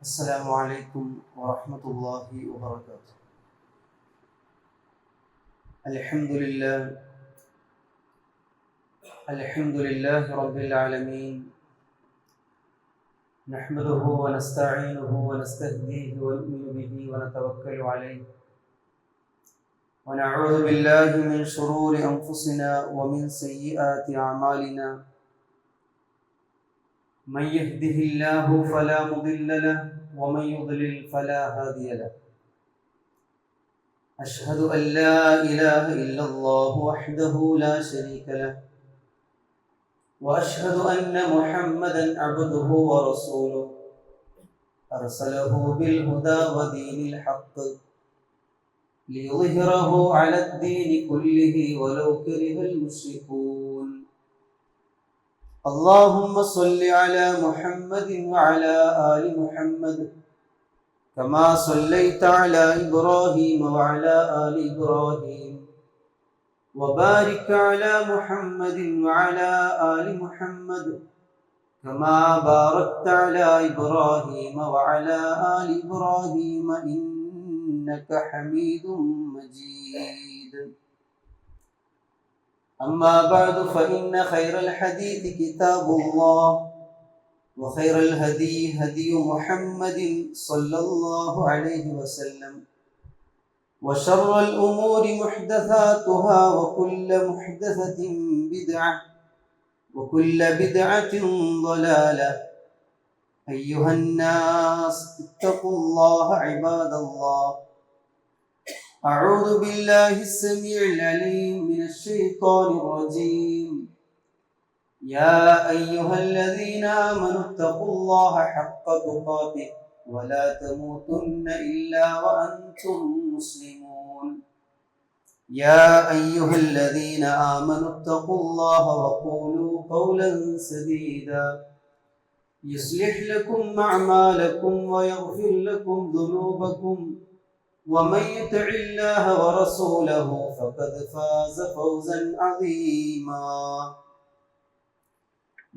السلام عليكم ورحمة الله وبركاته. الحمد لله رب العالمين، نحمده ونستعينه ونستهديه ونؤمن به ونتوكل عليه، ونعوذ بالله من شرور أنفسنا ومن سيئات أعمالنا. من يهده الله فلا مضل له ومن يضلل فلا هادي له. أشهد أن لا إله إلا الله وحده لا شريك له، وأشهد أن محمدا عبده ورسوله أرسله بالهدى ودين الحق ليظهره على الدين كله ولو كره المشركون. اللهم صل على محمد وعلى آل محمد كما صليت على إبراهيم وعلى آل إبراهيم، وبارك على محمد وعلى آل محمد كما باركت على إبراهيم وعلى آل إبراهيم إنك حميد مجيد. أما بعد فإن خير الحديث كتاب الله، وخير الهدي هدي محمد صلى الله عليه وسلم، وشر الأمور محدثاتها وكل محدثة بدعة وكل بدعة ضلالة. أيها الناس اتقوا الله عباد الله. أعوذ بالله السميع العليم من الشيطان الرجيم. يا أيها الذين آمنوا اتقوا الله حق تقاته ولا تموتن إلا وأنتم مسلمون. يا أيها الذين آمنوا اتقوا الله وقولوا قولا سديدا يصلح لكم أعمالكم ويغفر لكم ذنوبكم، ومن يطع الله ورسوله فقد فاز فوزا عظيما.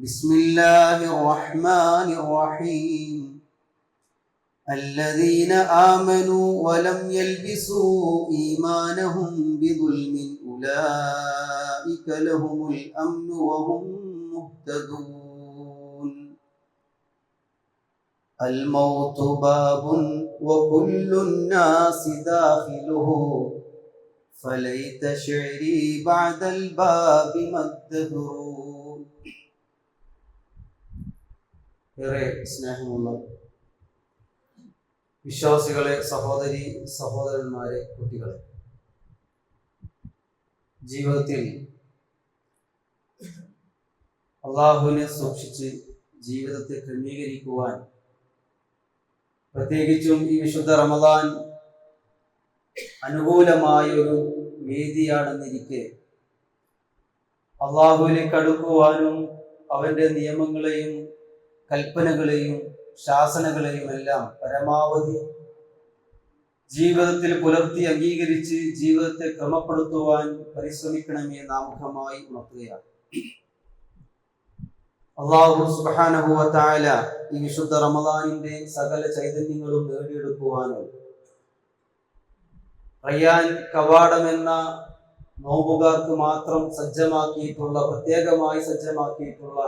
بسم الله الرحمن الرحيم. الذين آمنوا ولم يلبسوا إيمانهم بظلم أولئك لهم الأمن وهم مهتدون. الموت باب وكل الناس داخله، فليت شعري بعد الباب مدهر. ഏറെ സ്നേഹമുള്ള വിശ്വാസികളെ, സഹോദരി സഹോദരന്മാരെ, കുട്ടികളെ, ജീവിതത്തിൽ അള്ളാഹുവിനെ സൂക്ഷിച്ച് ജീവിതത്തെ ക്രമീകരിക്കുവാൻ, പ്രത്യേകിച്ചും ഈ വിശുദ്ധ റമദാൻ അനുകൂലമായ ഒരു വേദിയാണെന്നിരിക്കെ അള്ളാഹുവിലേക്ക് അടുക്കുവാനും അവന്റെ നിയമങ്ങളെയും കൽപ്പനകളെയും ശാസനകളെയും എല്ലാം പരമാവധി ജീവിതത്തിൽ പുലർത്തി അംഗീകരിച്ച് ജീവിതത്തെ ക്രമപ്പെടുത്തുവാൻ പരിശ്രമിക്കണമേ നാമുഖമായി ഉണർത്തുകയാണ്. അല്ലാഹു സുബ്ഹാനഹു വ തആല ഈ വിശുദ്ധ റമദാനിന്റെ സകല ചൈതന്യങ്ങളും നേടിയെടുക്കുവാനും റയ്യാൻ കവാടം എന്ന നോമ്പുകാർക്ക് മാത്രം സജ്ജമാക്കിയിട്ടുള്ള, പ്രത്യേകമായി സജ്ജമാക്കിയിട്ടുള്ള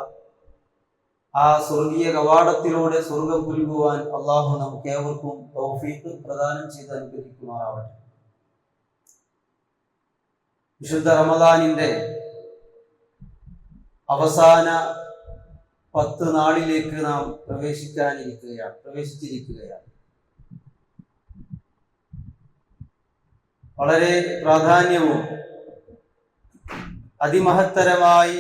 ആ സ്വർഗീയ കവാടത്തിലൂടെ സ്വർഗം പുൽകുവാൻ അള്ളാഹു നമുക്ക് ഏവർക്കും തൗഫീഖ് പ്രദാനം ചെയ്ത് അനുഗ്രഹിക്കുമാറാവട്ടെ. വിശുദ്ധ റമദാനിന്റെ അവസാന 10 നാളിലേക്ക് നാം പ്രവേശിച്ചിരിക്കുകയാണ്. വളരെ പ്രാധാന്യവും അതിമഹത്തരമായി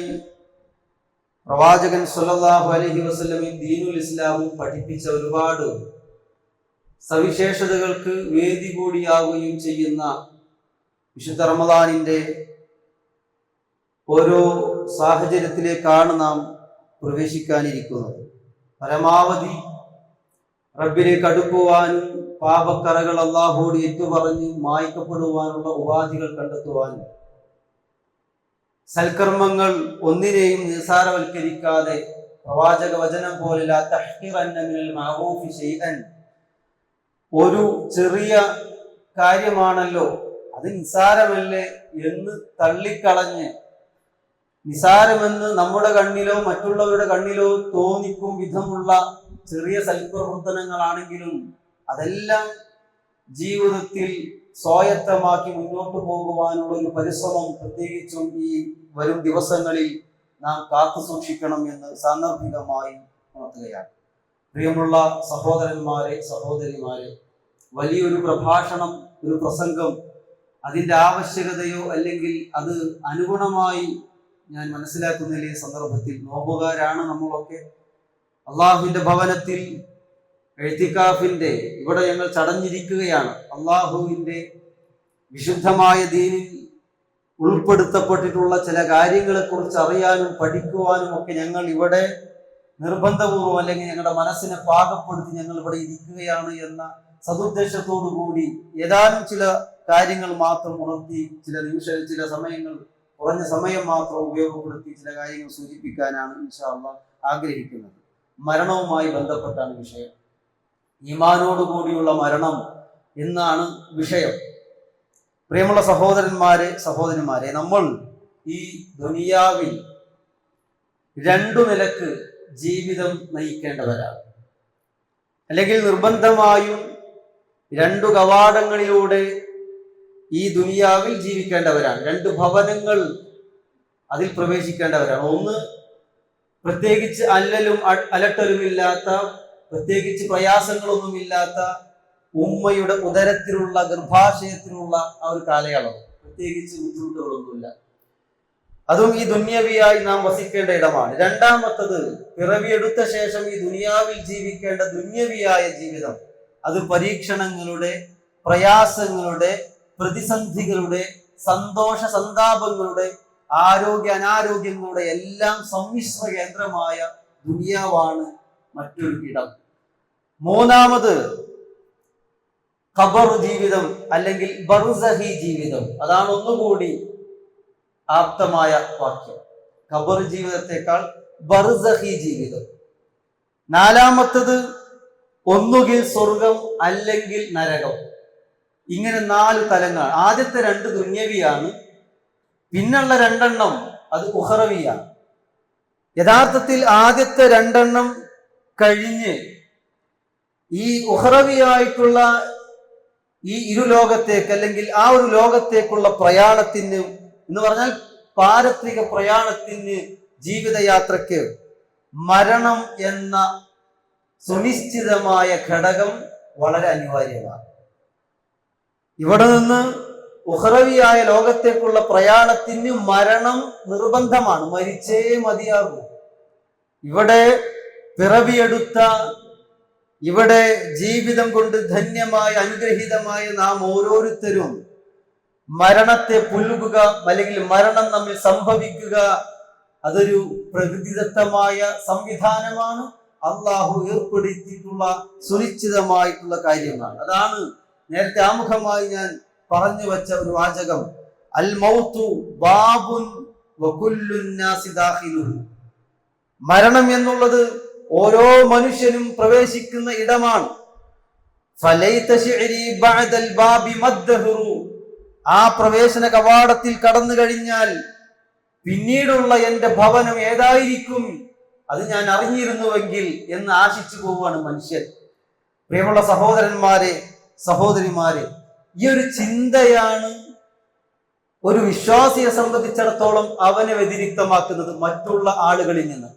പ്രവാചകൻ സ്വല്ലല്ലാഹു അലൈഹി വസല്ലമയും ദീനുൽ ഇസ്ലാമും പഠിപ്പിച്ച ഒരുപാട് സവിശേഷതകൾക്ക് വേദി കൂടിയാവുകയും ചെയ്യുന്ന വിശുദ്ധ റമദാനിന്റെ ഓരോ സാഹചര്യത്തിലേക്കാണ് നാം പ്രവേശിക്കാനിരിക്കുന്നത്. പരമാവധി റബ്ബിലേക്ക് അടുക്കുവാനും പാപക്കറകൾ അല്ലാഹുവോട് ഏറ്റുപറഞ്ഞ് മായ്ക്കപ്പെടുവാനുള്ള ഉപാധികൾ കണ്ടെത്തുവാനും സൽക്കർമ്മങ്ങൾ ഒന്നിനെയും നിസ്സാരവൽക്കരിക്കാതെ പ്രവാചക വചനം പോലെ ലാ തഹ്ഖിറന്ന മിനൽ മഅറൂഫി ശൈഅൻ, ഒരു ചെറിയ കാര്യമാണല്ലോ അത് നിസാരമല്ലേ എന്ന് തള്ളിക്കളഞ്ഞ്, നിസാരമെന്ന് നമ്മുടെ കണ്ണിലോ മറ്റുള്ളവരുടെ കണ്ണിലോ തോന്നിക്കും വിധമുള്ള ചെറിയ സൽപ്രവർത്തനങ്ങളാണെങ്കിലും അതെല്ലാം ജീവിതത്തിൽ സ്വായത്തമാക്കി മുന്നോട്ട് പോകുവാനുള്ള ഒരു പരിശ്രമം പ്രത്യേകിച്ചും ഈ വരും ദിവസങ്ങളിൽ നാം കാത്തു സൂക്ഷിക്കണം എന്ന് സാന്ദർഭികമായി ഉണർത്തുകയാണ്. പ്രിയമുള്ള സഹോദരന്മാരെ, സഹോദരിമാരെ, വലിയൊരു പ്രഭാഷണം, ഒരു പ്രസംഗം, അതിൻ്റെ ആവശ്യകതയോ അല്ലെങ്കിൽ അത് അനുഗുണമായി ഞാൻ മനസ്സിലാക്കുന്നില്ല. ഈ സന്ദർഭത്തിൽ നോമ്പുകാരാണ് നമ്മളൊക്കെ. അള്ളാഹുവിന്റെ ഭവനത്തിൽ എഴുത്തിക്കാഫിന്റെ ഇവിടെ ഞങ്ങൾ ചടഞ്ഞിരിക്കുകയാണ്. അള്ളാഹുവിന്റെ വിശുദ്ധമായ ദീനിൽ ഉൾപ്പെടുത്തപ്പെട്ടിട്ടുള്ള ചില കാര്യങ്ങളെ കുറിച്ച് അറിയാനും പഠിക്കുവാനും ഒക്കെ ഞങ്ങൾ ഇവിടെ നിർബന്ധപൂർവം അല്ലെങ്കിൽ ഞങ്ങളുടെ മനസ്സിനെ പാകപ്പെടുത്തി ഞങ്ങൾ ഇവിടെ ഇരിക്കുകയാണ് എന്ന സതുദ്ദേശത്തോടു കൂടി ഏതാനും ചില കാര്യങ്ങൾ മാത്രം ഉണർത്തി ചില സമയങ്ങൾ, കുറഞ്ഞ സമയം മാത്രം ഉപയോഗപ്പെടുത്തി ചില കാര്യങ്ങൾ സൂചിപ്പിക്കാനാണ് ഇൻഷാ അല്ലാഹ് ആഗ്രഹിക്കുന്നത്. മരണവുമായി ബന്ധപ്പെട്ടാണ് വിഷയം. ഈമാനോടുകൂടിയുള്ള മരണം എന്നാണ് വിഷയം. പ്രിയമുള്ള സഹോദരന്മാരെ, സഹോദരിമാരെ, നമ്മൾ ഈ ദുനിയാവിൽ രണ്ടു നിലക്ക് ജീവിതം നയിക്കേണ്ടവരാണ്. അല്ലെങ്കിൽ നിർബന്ധമായും രണ്ടു കവാടങ്ങളിലൂടെ ഈ ദുനിയാവിൽ ജീവിക്കേണ്ടവരാണ്. രണ്ട് ഭവനങ്ങൾ അതിൽ പ്രവേശിക്കേണ്ടവരാണ്. ഒന്ന്, പ്രത്യേകിച്ച് അലട്ടലുമില്ലാത്ത, പ്രത്യേകിച്ച് പ്രയാസങ്ങളൊന്നുമില്ലാത്ത ഉമ്മയുടെ ഉദരത്തിലുള്ള ഗർഭാശയത്തിലുള്ള ആ ഒരു കാലയളവ്, പ്രത്യേകിച്ച് ബുദ്ധിമുട്ടുകളൊന്നുമില്ല, അതും ഈ ദുന്യവിയായി നാം വസിക്കേണ്ട ഇടമാണ്. രണ്ടാമത്തത്, പിറവിയെടുത്ത ശേഷം ഈ ദുനിയാവിൽ ജീവിക്കേണ്ട ദുന്യവിയായ ജീവിതം, അത് പരീക്ഷണങ്ങളുടെ, പ്രയാസങ്ങളുടെ, പ്രതിസന്ധികളുടെ, സന്തോഷ സന്താപങ്ങളുടെ, ആരോഗ്യ അനാരോഗ്യങ്ങളുടെ എല്ലാം സമ്മിശ്ര കേന്ദ്രമായ ദുനിയാവാണ് മറ്റൊരു ഇടം. മൂന്നാമത് ഖബർ ജീവിതം അല്ലെങ്കിൽ ബർസഹി ജീവിതം, അതാണ് ഒന്നുകൂടി ആപ്തമായ വാക്യം. ഖബർ ജീവിതത്തെക്കാൾ ബർസഹി ജീവിതം. നാലാമത്തത് ഒന്നുകിൽ സ്വർഗം അല്ലെങ്കിൽ നരകം. ഇങ്ങനെ 4 തലങ്ങൾ. ആദ്യത്തെ 2 ദുന്യവിയാണ്, പിന്നുള്ള 2 അത് ഉഖറവിയാണ്. യഥാർത്ഥത്തിൽ ആദ്യത്തെ 2 കഴിഞ്ഞ് ഈ ഉഖറവിയായിട്ടുള്ള ഈ ഇരുലോകത്തേക്ക് അല്ലെങ്കിൽ ആ ഒരു ലോകത്തേക്കുള്ള പ്രയാണത്തിന് എന്ന് പറഞ്ഞാൽ പാരത്രിക പ്രയാണത്തിന്, ജീവിതയാത്രയ്ക്ക് മരണം എന്ന സുനിശ്ചിതമായ ഘടകം വളരെ അനിവാര്യമാണ്. ഇവിടെ നിന്ന് ഉഖറവിയായ ലോകത്തേക്കുള്ള പ്രയാണത്തിന് മരണം നിർബന്ധമാണ്, മരിച്ചേ മതിയാകൂ. ഇവിടെ പിറവിയെടുത്ത, ഇവിടെ ജീവിതം കൊണ്ട് ധന്യമായ അനുഗ്രഹീതമായ നാം ഓരോരുത്തരും മരണത്തെ പുൽകുക അല്ലെങ്കിൽ മരണം നമ്മിൽ സംഭവിക്കുക, അതൊരു പ്രകൃതിദത്തമായ സംവിധാനമാണ്. അള്ളാഹു ഏർപ്പെടുത്തിയിട്ടുള്ള സുനിശ്ചിതമായിട്ടുള്ള കാര്യമാണ്. അതാണ് നേരത്തെ ആമുഖമായി ഞാൻ പറഞ്ഞു വച്ച ഒരു വാചകം, അൽ മൗതു ബാബുൻ വകുല്ലുൻ നാസി ദാഖിലുഹു. മരണം എന്നുള്ളത് ഓരോ മനുഷ്യനും പ്രവേശിക്കുന്ന ഇടമാണ്. ഫലൈത ശിഅരി ബഅദൽ ബാബി മദ്ദഹറു. ആ പ്രവേശന കവാടത്തിൽ കടന്നു കഴിഞ്ഞാൽ പിന്നീടുള്ള എൻ്റെ ഭവനം ഏതായിരിക്കും അത് ഞാൻ അറിഞ്ഞിരുന്നുവെങ്കിൽ എന്ന് ആശിച്ചു പോവുകയാണ് മനുഷ്യൻ. പ്രിയമുള്ള സഹോദരന്മാരെ, സഹോദരിമാരെ, ഈ ഒരു ചിന്തയാണ് ഒരു വിശ്വാസിയെ സംബന്ധിച്ചിടത്തോളം അവനെ വ്യതിരിക്തമാക്കുന്നത് മറ്റുള്ള ആളുകളിൽ നിന്ന്.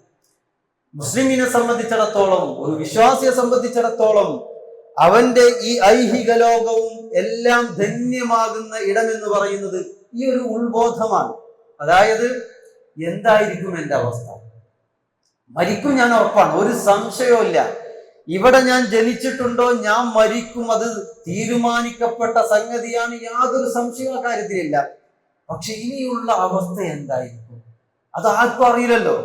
മുസ്ലിമിനെ സംബന്ധിച്ചിടത്തോളം, ഒരു വിശ്വാസിയെ സംബന്ധിച്ചിടത്തോളം അവന്റെ ഈ ഐഹിക ലോകവും എല്ലാം ധന്യമാകുന്ന ഇടമെന്ന് പറയുന്നത് ഈ ഒരു ഉൾബോധമാണ്. അതായത് എന്തായിരിക്കും എൻ്റെ അവസ്ഥ, മരിക്കും ഞാൻ ഉറപ്പാണ്, ഒരു സംശയവുമില്ല. ഇവിടെ ഞാൻ ജനിച്ചിട്ടുണ്ടോ, ഞാൻ മരിക്കും, അത് തീരുമാനിക്കപ്പെട്ട സംഗതിയാണ്, യാതൊരു സംശയവും കാര്യത്തിലില്ല. പക്ഷെ ഇനിയുള്ള അവസ്ഥ എന്തായിരിക്കും അത് ആർക്കും അറിയില്ലല്ലോ.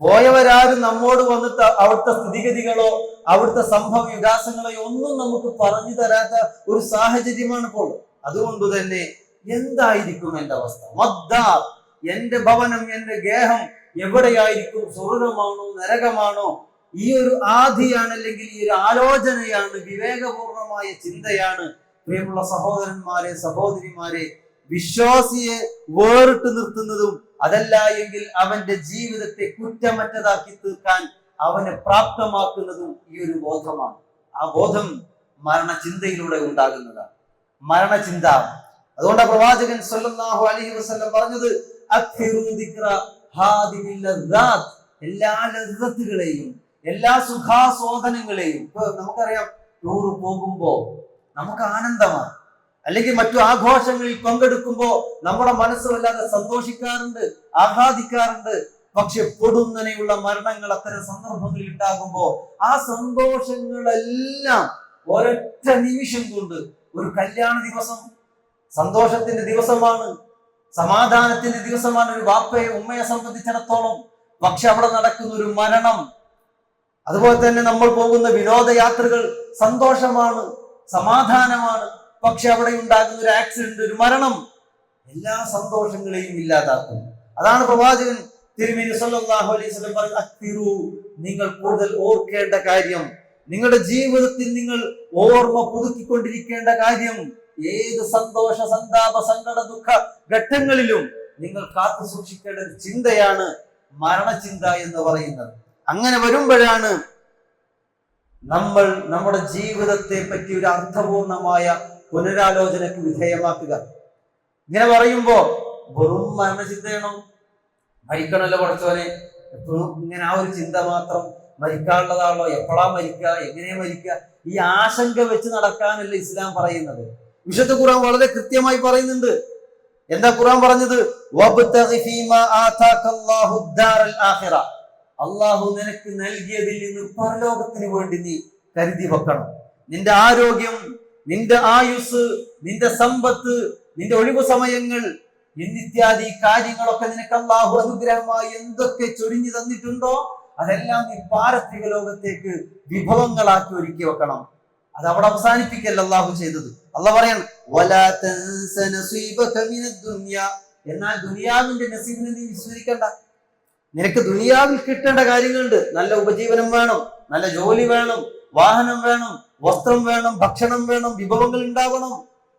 പോയവരാരും നമ്മോട് വന്നിട്ട് അവിടുത്തെ സ്ഥിതിഗതികളോ അവിടുത്തെ സംഭവ വികാസങ്ങളോ ഒന്നും നമുക്ക് പറഞ്ഞു തരാത്ത ഒരു സാഹചര്യമാണ് ഇപ്പോൾ. അതുകൊണ്ട് തന്നെ എന്തായിരിക്കും എൻ്റെ അവസ്ഥ, മദ്ദാർ, എന്റെ ഭവനം, എന്റെ ഗേഹം എവിടെയായിരിക്കും, സ്വർഗമാണോ നരകമാണോ? ഈ ഒരു ആധിയാണ്, അല്ലെങ്കിൽ ഈ ഒരു ആലോചനയാണ്, വിവേകപൂർണമായ ചിന്തയാണ് പ്രിയമുള്ള സഹോദരന്മാരെ, സഹോദരിമാരെ, വിശ്വാസിയെ വേറിട്ട് നിർത്തുന്നതും അതല്ല എങ്കിൽ അവന്റെ ജീവിതത്തെ കുറ്റമറ്റതാക്കി തീർക്കാൻ അവനെ പ്രാപ്തമാക്കുന്നതും ഈ ഒരു ബോധമാണ്. ആ ബോധം മരണചിന്തയിലൂടെ ഉണ്ടാകുന്നതാണ്, മരണചിന്ത. അതുകൊണ്ടാണ് പ്രവാചകൻ സല്ലല്ലാഹു അലൈഹി വസല്ലം പറഞ്ഞത്, എല്ലാ ലദ്ദത്തുകളെയും എല്ലാ സുഖാസ്വാദനങ്ങളെയും. ഇപ്പൊ നമുക്കറിയാം, ടൂർ പോകുമ്പോ നമുക്ക് ആനന്ദമാണ്, അല്ലെങ്കിൽ മറ്റു ആഘോഷങ്ങളിൽ പങ്കെടുക്കുമ്പോ നമ്മുടെ മനസ്സ് വല്ലാതെ സന്തോഷിക്കാറുണ്ട്, ആഹ്ലാദിക്കാറുണ്ട്. പക്ഷെ പൊടുന്നനെയുള്ള മരണങ്ങൾ അത്തരം സന്ദർഭങ്ങളിൽ ഉണ്ടാകുമ്പോ ആ സന്തോഷങ്ങളെല്ലാം ഒരൊറ്റ നിമിഷം കൊണ്ട്, ഒരു കല്യാണ ദിവസം സന്തോഷത്തിന്റെ ദിവസമാണ്, സമാധാനത്തിന്റെ ദിവസമാണ് ഒരു വാപ്പയെ ഉമ്മയെ സംബന്ധിച്ചിടത്തോളം. പക്ഷെ അവിടെ നടക്കുന്ന ഒരു മരണം, അതുപോലെ തന്നെ നമ്മൾ പോകുന്ന വിനോദയാത്രകൾ സന്തോഷമാണ്, സമാധാനമാണ്. പക്ഷെ അവിടെ ഉണ്ടാകുന്ന ഒരു ആക്സിഡന്റ്, ഒരു മരണം എല്ലാ സന്തോഷങ്ങളെയും ഇല്ലാതാക്കും. അതാണ് പ്രവാചകൻ തിരുമേനി സല്ലല്ലാഹു അലൈഹി വസല്ലം പറഞ്ഞത്, നിങ്ങൾ കൂടുതൽ ഓർക്കേണ്ട കാര്യം, നിങ്ങളുടെ ജീവിതത്തിൽ നിങ്ങൾ ഓർമ്മ പുതുക്കിക്കൊണ്ടിരിക്കേണ്ട കാര്യം, ഏത് സന്തോഷ സന്താപ സങ്കട ദുഃഖ ഘട്ടങ്ങളിലും നിങ്ങൾ കാത്തു സൂക്ഷിക്കേണ്ട ഒരു ചിന്തയാണ് മരണചിന്ത എന്ന് പറയുന്നത്. അങ്ങനെ വരുമ്പോഴാണ് നമ്മൾ നമ്മുടെ ജീവിതത്തെ പറ്റി ഒരു അർത്ഥപൂർണമായ പുനരാലോചനക്ക് വിധേയമാക്കുക. ഇങ്ങനെ പറയുമ്പോ വെറും മരണചിന്തയാണോ? മരിക്കണമല്ലോ പഠിച്ചോനെ, എപ്പോഴും ഇങ്ങനെ ആ ഒരു ചിന്ത മാത്രം, മരിക്കാനുള്ളതാണല്ലോ, എപ്പോഴാ മരിക്കുക, എങ്ങനെയാ മരിക്കുക, ഈ ആശങ്ക വെച്ച് നടക്കാനല്ല ഇസ്ലാം പറയുന്നത്. വിശുദ്ധ ഖുർആൻ വളരെ കൃത്യമായി പറയുന്നുണ്ട്. എന്താ ഖുർആൻ പറഞ്ഞത്? അള്ളാഹു നിനക്ക് നൽകിയതിൽ നിന്ന് പരലോകത്തിന് വേണ്ടി നീ കരുതി വെക്കണം. നിന്റെ ആരോഗ്യം, നിന്റെ ആയുസ്, നിന്റെ സമ്പത്ത്, നിന്റെ ഒഴിവു സമയങ്ങൾ എന്നിത്യാദി കാര്യങ്ങളൊക്കെ നിനക്ക് അള്ളാഹു അനുഗ്രഹമായി എന്തൊക്കെ ചൊരിഞ്ഞു തന്നിട്ടുണ്ടോ അതെല്ലാം നീ പാരത്രിക ലോകത്തേക്ക് വിഭവങ്ങളാക്കി ഒരുക്കി വെക്കണം. അത് അവിടെ അവസാനിപ്പിക്കല്ല അള്ളാഹു ചെയ്തത്. അള്ളാഹു പറയാണ്, എന്നാൽ ദുനിയാവിന്റെ നസീബിനെ നീ വിസ്മരിക്കണ്ട. നിനക്ക് ദുനിയാവിൽ കിട്ടേണ്ട കാര്യങ്ങളുണ്ട്. നല്ല ഉപജീവനം വേണം, നല്ല ജോലി വേണം, വാഹനം വേണം, വസ്ത്രം വേണം, ഭക്ഷണം വേണം, വിഭവങ്ങൾ ഉണ്ടാവണം.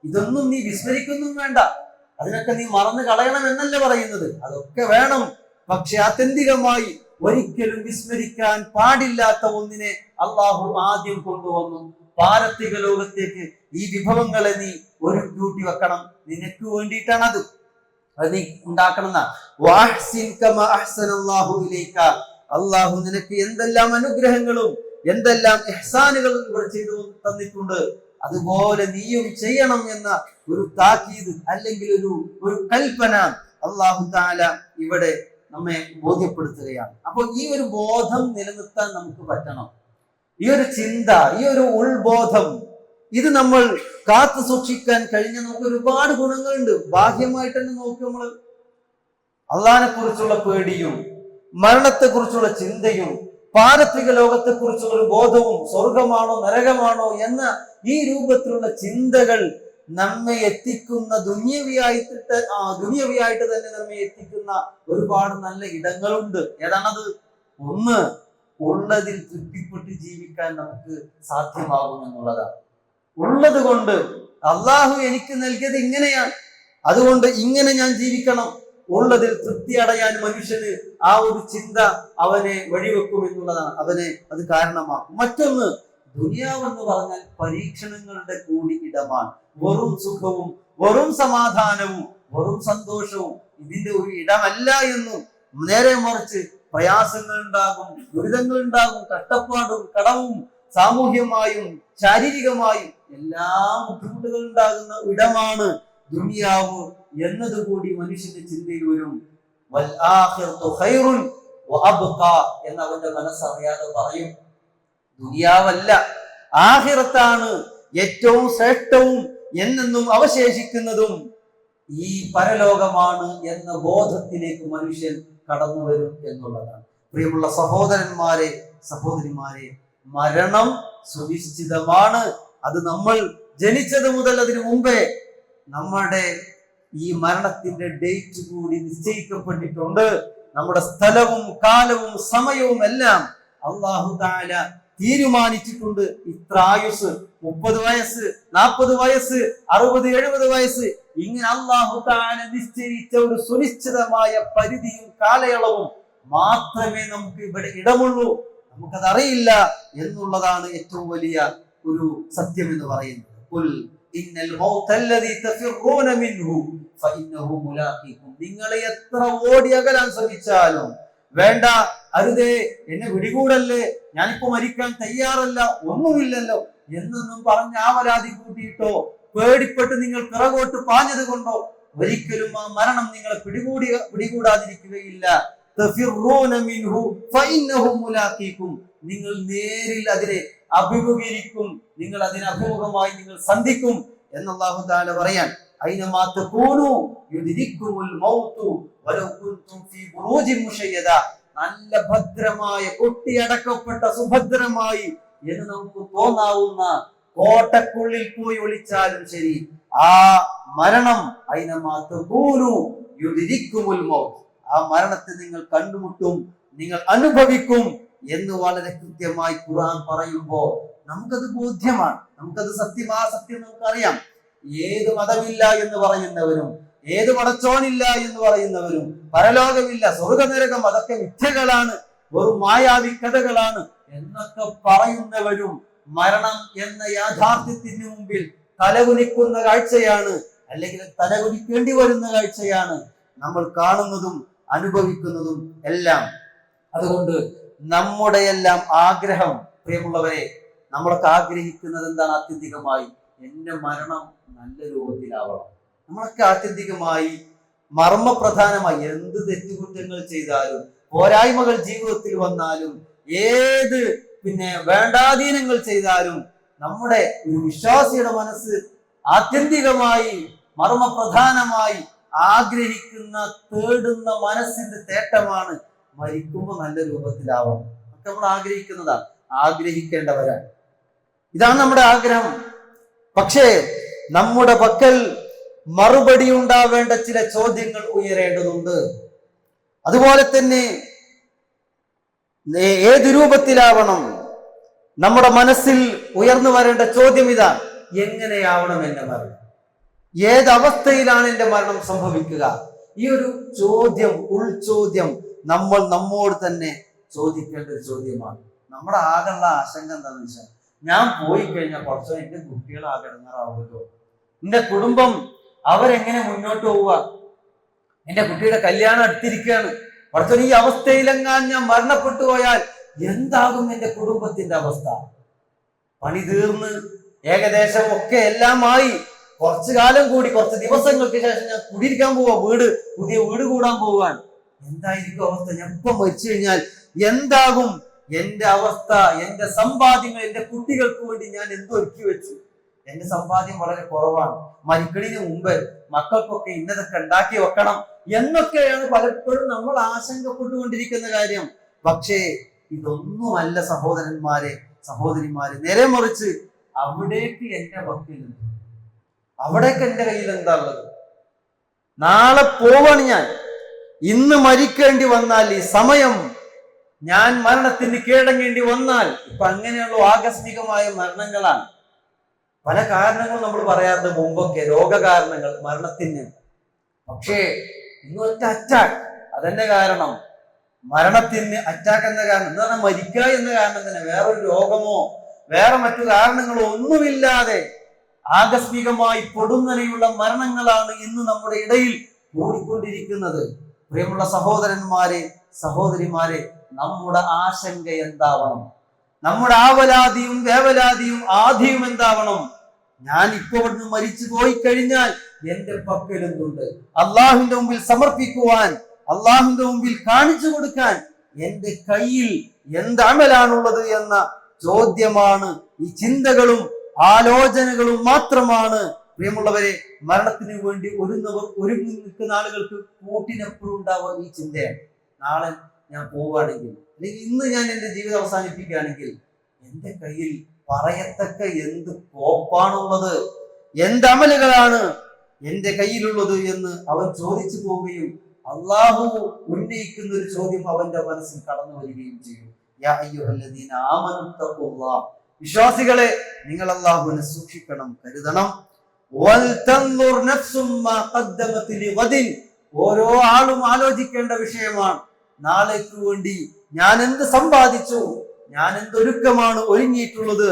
ഇതൊന്നും നീ വിസ്മരിക്കൊന്നും വേണ്ട, അതിനൊക്കെ നീ മറന്നു കളയണം എന്നല്ല പറയുന്നത്. അതൊക്കെ വേണം. പക്ഷെ ആത്യന്തികമായി ഒരിക്കലും വിസ്മരിക്കാൻ പാടില്ലാത്ത ഒന്നിനെ അള്ളാഹു ആദ്യം കൊണ്ടുവന്നു. പാരത്രിക ലോകത്തേക്ക് ഈ വിഭവങ്ങളെ നീ ഒരു കൂട്ടി വെക്കണം. നിനക്ക് വേണ്ടിയിട്ടാണ് അത് നീ ഉണ്ടാക്കണം. അള്ളാഹു നിനക്ക് എന്തെല്ലാം അനുഗ്രഹങ്ങളും എന്തെല്ലാം ഇഹ്സാനുകളും ഇവിടെ ചെയ്തു തന്നിട്ടുണ്ട്, അതുപോലെ നീയും ചെയ്യണം എന്ന ഒരു താക്കീത്, അല്ലെങ്കിൽ ഒരു കൽപ്പന അള്ളാഹു തആല ഇവിടെ നമ്മെ ബോധ്യപ്പെടുത്തുകയാണ്. അപ്പോൾ ഈ ഒരു ബോധം നിലനിർത്താൻ നമുക്ക് പറ്റണം. ഈ ഒരു ചിന്ത, ഈ ഒരു ഉൾബോധം, ഇത് നമ്മൾ കാത്തു സൂക്ഷിക്കാൻ കഴിഞ്ഞ നമുക്ക് ഒരുപാട് ഗുണങ്ങളുണ്ട്. ബാഹ്യമായിട്ട് തന്നെ നോക്കി, നമ്മൾ അള്ളാഹിനെ കുറിച്ചുള്ള പേടിയും മരണത്തെ കുറിച്ചുള്ള ചിന്തയും പാരത്രിക ലോകത്തെ കുറിച്ചുള്ള ഒരു ബോധവും, സ്വർഗമാണോ നരകമാണോ എന്ന ഈ രൂപത്തിലുള്ള ചിന്തകൾ നമ്മെ എത്തിക്കുന്ന ദുനിയവിയായിട്ട് തന്നെ നമ്മെ എത്തിക്കുന്ന ഒരുപാട് നല്ല ഇടങ്ങളുണ്ട്. ഏതാണത്? ഒന്ന്, ഉള്ളതിൽ തൃപ്തിപ്പെട്ട് ജീവിക്കാൻ നമുക്ക് സാധ്യമാകും എന്നുള്ളതാണ്. ഉള്ളത് കൊണ്ട് അള്ളാഹു എനിക്ക് നൽകിയത് ഇങ്ങനെയാണ്, അതുകൊണ്ട് ഇങ്ങനെ ഞാൻ ജീവിക്കണം. ഉള്ളതിൽ തൃപ്തി അടയാൻ മനുഷ്യന് ആ ഒരു ചിന്ത അവനെ വഴിവെക്കും എന്നുള്ളതാണ്, അവനെ അത് കാരണമാക്കും. മറ്റൊന്ന്, ദുനിയാവെന്ന് പറഞ്ഞാൽ പരീക്ഷണങ്ങളുടെ കൂടി ഇടമാണ്. വെറും സുഖവും വെറും സമാധാനവും വെറും സന്തോഷവും ഇതിന്റെ ഒരു ഇടമല്ല എന്നും, നേരെ മറിച്ച് പ്രയാസങ്ങൾ ഉണ്ടാകും, ദുരിതങ്ങൾ ഉണ്ടാകും, കഷ്ടപ്പാടും കടവും സാമൂഹ്യമായും ശാരീരികമായും എല്ലാ ബുദ്ധിമുട്ടുകൾ ഉണ്ടാകുന്ന ഇടമാണ് ദുനിയാവ് എന്നതുകൂടി മനുഷ്യന്റെ ചിന്തയിൽ വരും. എന്ന് അവന്റെ മനസ്സറിയാതെ പറയും. ദുനിയാവല്ല, ആഖിറത്താണ് ഏറ്റവും ശ്രേഷ്ഠവും എന്നെന്നും അവശേഷിക്കുന്നതും ഈ പരലോകമാണ് എന്ന ബോധത്തിലേക്ക് മനുഷ്യൻ കടന്നു വരും എന്നുള്ളതാണ്. പ്രിയമുള്ള സഹോദരന്മാരെ, സഹോദരിമാരെ, മരണം സുനിശ്ചിതമാണ്. അത് നമ്മൾ ജനിച്ചത് മുതൽ അതിനു മുമ്പേ നമ്മുടെ ഈ മരണത്തിന്റെ ഡേറ്റ് കൂടി നിശ്ചയിക്കപ്പെട്ടിട്ടുണ്ട്. നമ്മുടെ സ്ഥലവും കാലവും സമയവും എല്ലാം അല്ലാഹു തആല തീരുമാനിച്ചിട്ടുണ്ട്. ഇത്ര ആയുസ്, 30 വയസ്സ്, 40 വയസ്സ്, 60, 70 വയസ്സ്, ഇങ്ങനെ അല്ലാഹു തആല നിശ്ചയിച്ച ഒരു സുനിശ്ചിതമായ പരിധിയും കാലയളവും മാത്രമേ നമുക്ക് ഇവിടെ ഇടമുള്ളൂ. നമുക്കതറിയില്ല എന്നുള്ളതാണ് ഏറ്റവും വലിയ ഒരു സത്യം എന്ന് പറയുന്നത്. ഖുൽ ഇന്നൽ മൗതല്ലദീ തഫിറൂന മിൻഹു ഫഇന്നഹു മുലാഖീകും. നിങ്ങൾ എത്ര ഓടി അകലാൻ ശ്രമിച്ചാലും വേണ്ട, അരുതേ, എന്നെ പിടികൂടല്ലേ, ഞാനിപ്പോ മരിക്കാൻ തയ്യാറല്ല, ഒന്നുമില്ലല്ലോ എന്നൊന്നും പറഞ്ഞ് ആവലാതി കൂട്ടിയിട്ടോ പേടിപ്പെട്ട് നിങ്ങൾ പിറകോട്ട് പാഞ്ഞത് കൊണ്ടോ ഒരിക്കലും ആ മരണം നിങ്ങളെ പിടികൂടാതിരിക്കുകയില്ല. നിങ്ങൾ നേരിൽ അതിനെ അഭിമുഖീകരിക്കും, നിങ്ങൾ അതിന് അഭിമുഖമായി നിങ്ങൾ സന്ധിക്കും എന്ന് അല്ലാഹു തആല പറയാൻ. അയ്നമാ തകൂനു യുദ്രിക്കുമുൽ മൗതു വലൗ കുൻതും ഫീ ബുറൂജിൻ മുശയ്യദ. നല്ല ഭദ്രമായ, കൊട്ടിയടക്കപ്പെട്ട സുഭദ്രമായി എന്ന് നമുക്ക് തോന്നാവുന്ന കോട്ടക്കുള്ളിൽ പോയി ഒളിച്ചാലും ശരി, ആ മരണം അയ്നമാ തകൂനു യുദ്രിക്കുമുൽ മൗത്, ആ മരണത്തെ നിങ്ങൾ കണ്ടുമുട്ടും, നിങ്ങൾ അനുഭവിക്കും എന്ന് വളരെ കൃത്യമായി ഖുർആൻ പറയുമ്പോൾ നമുക്കത് ബോധ്യമാണ്, നമുക്കത് സത്യം നമുക്കറിയാം. ഏത് മതമില്ല എന്ന് പറയുന്നവരും, ഏത് പടച്ചോനില്ല എന്ന് പറയുന്നവരും, പരലോകമില്ല, സ്വർഗനരകം അതൊക്കെ മിഥ്യകളാണ്, വെറും മായാവി കഥകളാണ് എന്നൊക്കെ പറയുന്നവരും മരണം എന്ന യാഥാർത്ഥ്യത്തിന് മുമ്പിൽ തലകുനിക്കുന്ന കാഴ്ചയാണ്, അല്ലെങ്കിൽ തലകുനിക്കേണ്ടി വരുന്ന കാഴ്ചയാണ് നമ്മൾ കാണുന്നതും അനുഭവിക്കുന്നതും എല്ലാം. അതുകൊണ്ട് നമ്മുടെ എല്ലാം ആഗ്രഹം, പ്രിയമുള്ളവരെ, നമ്മളൊക്കെ ആഗ്രഹിക്കുന്നത് എന്താണ്? ആത്യന്തികമായി എന്റെ മരണം നല്ല രൂപത്തിലാവണം. നമ്മളൊക്കെ ആത്യന്തികമായി മർമ്മപ്രധാനമായി എന്ത് തെറ്റുകുറ്റങ്ങൾ ചെയ്താലും, പോരായ്മകൾ ജീവിതത്തിൽ വന്നാലും, ഏത് വേണ്ടാധീനങ്ങൾ ചെയ്താലും നമ്മുടെ ഒരു വിശ്വാസിയുടെ മനസ്സ് ആത്യന്തികമായി മർമ്മപ്രധാനമായി ആഗ്രഹിക്കുന്ന, തേടുന്ന മനസ്സിന്റെ തേട്ടമാണ് മരിക്കുമ്പോൾ നല്ല രൂപത്തിലാവണം. ഒക്കെ നമ്മൾ ആഗ്രഹിക്കുന്നതാണ്, ആഗ്രഹിക്കേണ്ടവരാണ്. ഇതാണ് നമ്മുടെ ആഗ്രഹം. പക്ഷേ നമ്മുടെ പക്കൽ മറുപടി ഉണ്ടാവേണ്ട ചില ചോദ്യങ്ങൾ ഉയരേണ്ടതുണ്ട്. അതുപോലെ തന്നെ ഏത് രൂപത്തിലാവണം? നമ്മുടെ മനസ്സിൽ ഉയർന്നു വരേണ്ട ചോദ്യം ഇതാണ്: എങ്ങനെയാവണം എന്റെ മരണം? ഏതവസ്ഥയിലാണ് എന്റെ മരണം സംഭവിക്കുക? ഈ ഒരു ചോദ്യം, ഉൾചോദ്യം നമ്മൾ നമ്മോട് തന്നെ ചോദിക്കേണ്ട ഒരു ചോദ്യമാണ്. നമ്മുടെ ആകെയുള്ള ആശങ്ക എന്താണെന്ന് വെച്ചാൽ, ഞാൻ പോയി കഴിഞ്ഞാൽ കുറച്ചോ എന്റെ കുട്ടികൾ ആകെ ഇടങ്ങാറാവുമല്ലോ, എന്റെ കുടുംബം അവരെങ്ങനെ മുന്നോട്ട് പോവുക, എന്റെ കുട്ടിയുടെ കല്യാണം അടുത്തിരിക്കുകയാണ്, കുറച്ചോ ഈ അവസ്ഥയിലെങ്ങാൻ ഞാൻ മരണപ്പെട്ടു പോയാൽ എന്താകും എന്റെ കുടുംബത്തിന്റെ അവസ്ഥ? പണി തീർന്ന് ഏകദേശം ഒക്കെ എല്ലാമായി, കുറച്ചു കാലം കൂടി, കുറച്ച് ദിവസങ്ങൾക്ക് ശേഷം ഞാൻ കുടിയിരിക്കാൻ പോവാ, പുതിയ വീട് കൂടാൻ പോവാൻ. എന്തായിരിക്കും അവസ്ഥ? ഞാൻ ഇപ്പം മരിച്ചു കഴിഞ്ഞാൽ എന്താകും എന്റെ അവസ്ഥ? എന്റെ സമ്പാദ്യങ്ങൾ എന്റെ കുട്ടികൾക്ക് വേണ്ടി ഞാൻ എന്തൊരുക്കി വെച്ചു? എന്റെ സമ്പാദ്യം വളരെ കുറവാണ്, മരിക്കണിന് മുമ്പ് മക്കൾക്കൊക്കെ ഇന്നതൊക്കെ ഉണ്ടാക്കി വെക്കണം എന്നൊക്കെയാണ് പലപ്പോഴും നമ്മൾ ആശങ്കപ്പെട്ടുകൊണ്ടിരിക്കുന്ന കാര്യം. പക്ഷേ ഇതൊന്നുമല്ല സഹോദരന്മാരെ, സഹോദരിമാരെ, നേരെ മറിച്ച് അവിടേക്ക് എന്റെ പക്കലുണ്ട്, അവിടേക്ക് എന്റെ കയ്യിൽ എന്താ ഉള്ളത്? നാളെ പോവാണ് ഞാൻ. ഇന്ന് മരിക്കേണ്ടി വന്നാൽ, ഈ സമയം ഞാൻ മരണത്തിന് കീഴടങ്ങേണ്ടി വന്നാൽ, ഇപ്പൊ അങ്ങനെയുള്ള ആകസ്മികമായ മരണങ്ങളാണ്. പല കാരണങ്ങൾ നമ്മൾ പറയാറുണ്ട് മുമ്പൊക്കെ, രോഗകാരണങ്ങൾ മരണത്തിന്. പക്ഷേ ഇന്ന് ഒറ്റ അറ്റാക്ക്, അതെന്നെ കാരണം. മരണത്തിന് അറ്റാക്ക് എന്ന കാരണം എന്ന് പറഞ്ഞാൽ മരിക്കുക എന്ന കാരണം തന്നെ, വേറൊരു രോഗമോ വേറെ മറ്റു കാരണങ്ങളോ ഒന്നുമില്ലാതെ ആകസ്മികമായി പൊടുന്നനെയുള്ള മരണങ്ങളാണ് ഇന്ന് നമ്മുടെ ഇടയിൽ കൂടിക്കൊണ്ടിരിക്കുന്നത്. പ്രിയമുള്ള സഹോദരന്മാരെ, സഹോദരിമാരെ, നമ്മുടെ ആശങ്ക എന്താവണം? നമ്മുടെ ആവലാതിയും വേവലാതിയും ആധിയും എന്താവണം? ഞാൻ ഇപ്പൊ ഇവിടുന്ന് മരിച്ചു പോയി കഴിഞ്ഞാൽ എന്റെ പക്കൽ എന്തുണ്ട്? അള്ളാഹുവിന്റെ മുമ്പിൽ സമർപ്പിക്കുവാൻ, അള്ളാഹുവിന്റെ മുമ്പിൽ കാണിച്ചു കൊടുക്കാൻ എന്റെ കയ്യിൽ എന്ത് അമലാണുള്ളത് എന്ന ചോദ്യമാണ്. ഈ ചിന്തകളും ആലോചനകളും മാത്രമാണ് പ്രിയമുള്ളവരെ മരണത്തിന് വേണ്ടി ഒരുങ്ങി നിൽക്കുന്ന ആളുകൾക്ക് കൂട്ടിനെപ്പോഴും ഉണ്ടാവുക ഈ ചിന്തയാണ്. നാളെ ഞാൻ പോവുകയാണെങ്കിൽ, അല്ലെങ്കിൽ ഇന്ന് ഞാൻ എന്റെ ജീവിതം അവസാനിപ്പിക്കുകയാണെങ്കിൽ എന്റെ കയ്യിൽ പറയത്തക്ക എന്ത് കോപ്പാണുള്ളത്, എന്ത് അമലുകളാണ് എന്റെ കയ്യിലുള്ളത് എന്ന് അവൻ ചോദിച്ചു പോവുകയും അള്ളാഹു ഉന്നയിക്കുന്ന ഒരു ചോദ്യം അവന്റെ മനസ്സിൽ കടന്നു വരികയും ചെയ്യും. യാ അയ്യുഹല്ലദീന ആമനു തഖുല്ലാഹ്, വിശ്വാസികളെ നിങ്ങൾ അള്ളാഹുവിനെ സൂക്ഷിക്കണം, കരുതണം. വൽ തൻദുർ നഫ്സും മാ ഖദ്ദമത് ലിഗദിൻ, ഓരോ ആളും ആലോചിക്കേണ്ട വിഷയമാണ്. നാളേക്ക് വേണ്ടി ഞാൻ എന്ത് സമ്പാദിച്ചു, ഞാൻ എന്തൊരുക്കമാണ് ഒരുങ്ങിയിട്ടുള്ളത്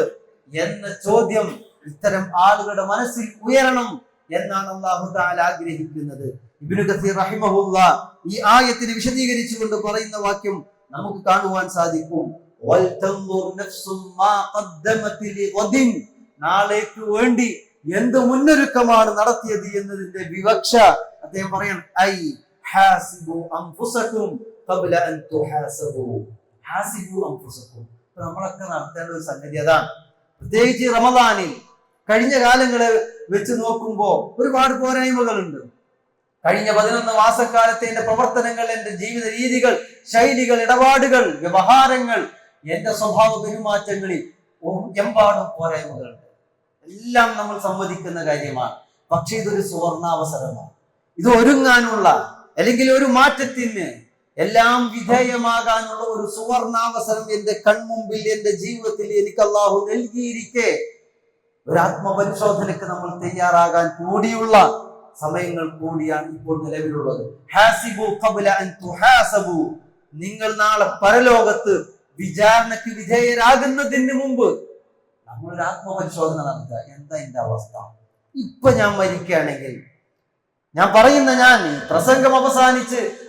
എന്ന ചോദ്യം ഇത്തരം ആളുകളുടെ മനസ്സിൽ ഉയരണം എന്നാണ് അല്ലാഹു തആല ആഗ്രഹിക്കുന്നത്. ഇബ്നു കസീർ റഹിമഹുല്ലാഹ് ഈ ആയത്തിനെ വിശദീകരിച്ചുകൊണ്ട് പറയുന്ന വാക്യം നമുക്ക് കാണുവാൻ സാധിക്കും. വൽ തൻദുർ നഫ്സും മാ ഖദ്ദമത് ലിഗദിൻ, നാളേക്ക് വേണ്ടി എന്ത് മുന്നൊരുക്കമാണ് നടത്തിയത് എന്നതിന്റെ വിവക്ഷ അദ്ദേഹം പറയാൻ, ഐ ഹാസിബു അൻഫുസകും ഖബ്ല അൻ തുഹാസബു. ഹാസിബു അൻഫുസകും, നമ്മളൊക്കെ നടത്തേണ്ട ഒരു സംഗതി അതാണ്. പ്രത്യേകിച്ച് റമദാനിൽ കഴിഞ്ഞ കാലങ്ങളെ വെച്ച് നോക്കുമ്പോൾ ഒരുപാട് പോരായ്മകളുണ്ട്. കഴിഞ്ഞ 11 മാസക്കാലത്തെ എന്റെ പ്രവർത്തനങ്ങൾ, എന്റെ ജീവിത രീതികൾ, ശൈലികൾ, ഇടപാടുകൾ, വ്യവഹാരങ്ങൾ, എന്റെ സ്വഭാവ പെരുമാറ്റങ്ങളിൽ എമ്പാടും പോരായ്മകളുണ്ട്. എല്ലാം നമ്മൾ സമ്മതിക്കുന്ന കാര്യമാണ്. പക്ഷെ ഇതൊരു സുവർണാവസരമാണ്. ഇത് ഒരുങ്ങാനുള്ള, അല്ലെങ്കിൽ ഒരു മാറ്റത്തിന് എല്ലാം വിധേയമാകാനുള്ള ഒരു സുവർണാവസരം എന്റെ കൺമുമ്പിൽ, എന്റെ ജീവിതത്തിൽ എനിക്ക് അല്ലാഹു നൽകിയിരിക്കെ ഒരു ആത്മപരിശോധനയ്ക്ക് നമ്മൾ തയ്യാറാകാൻ കൂടിയുള്ള സമയങ്ങൾ കൂടിയാണ് ഇപ്പോൾ നിലവിലുള്ളത്. ഹാസിബു ഖബ്ല അൻ തുഹാസബു, നിങ്ങൾ നാളെ പരലോകത്ത് വിചാരണയ്ക്ക് വിധേയരാകുന്നതിന് മുമ്പ് നമ്മളൊരു ആത്മപരിശോധന നടത്തുക. എന്താ എന്റെ അവസ്ഥ? ഇപ്പൊ ഞാൻ മരിക്കുകയാണെങ്കിൽ, ഞാൻ പറയുന്ന ഞാൻ പ്രസംഗം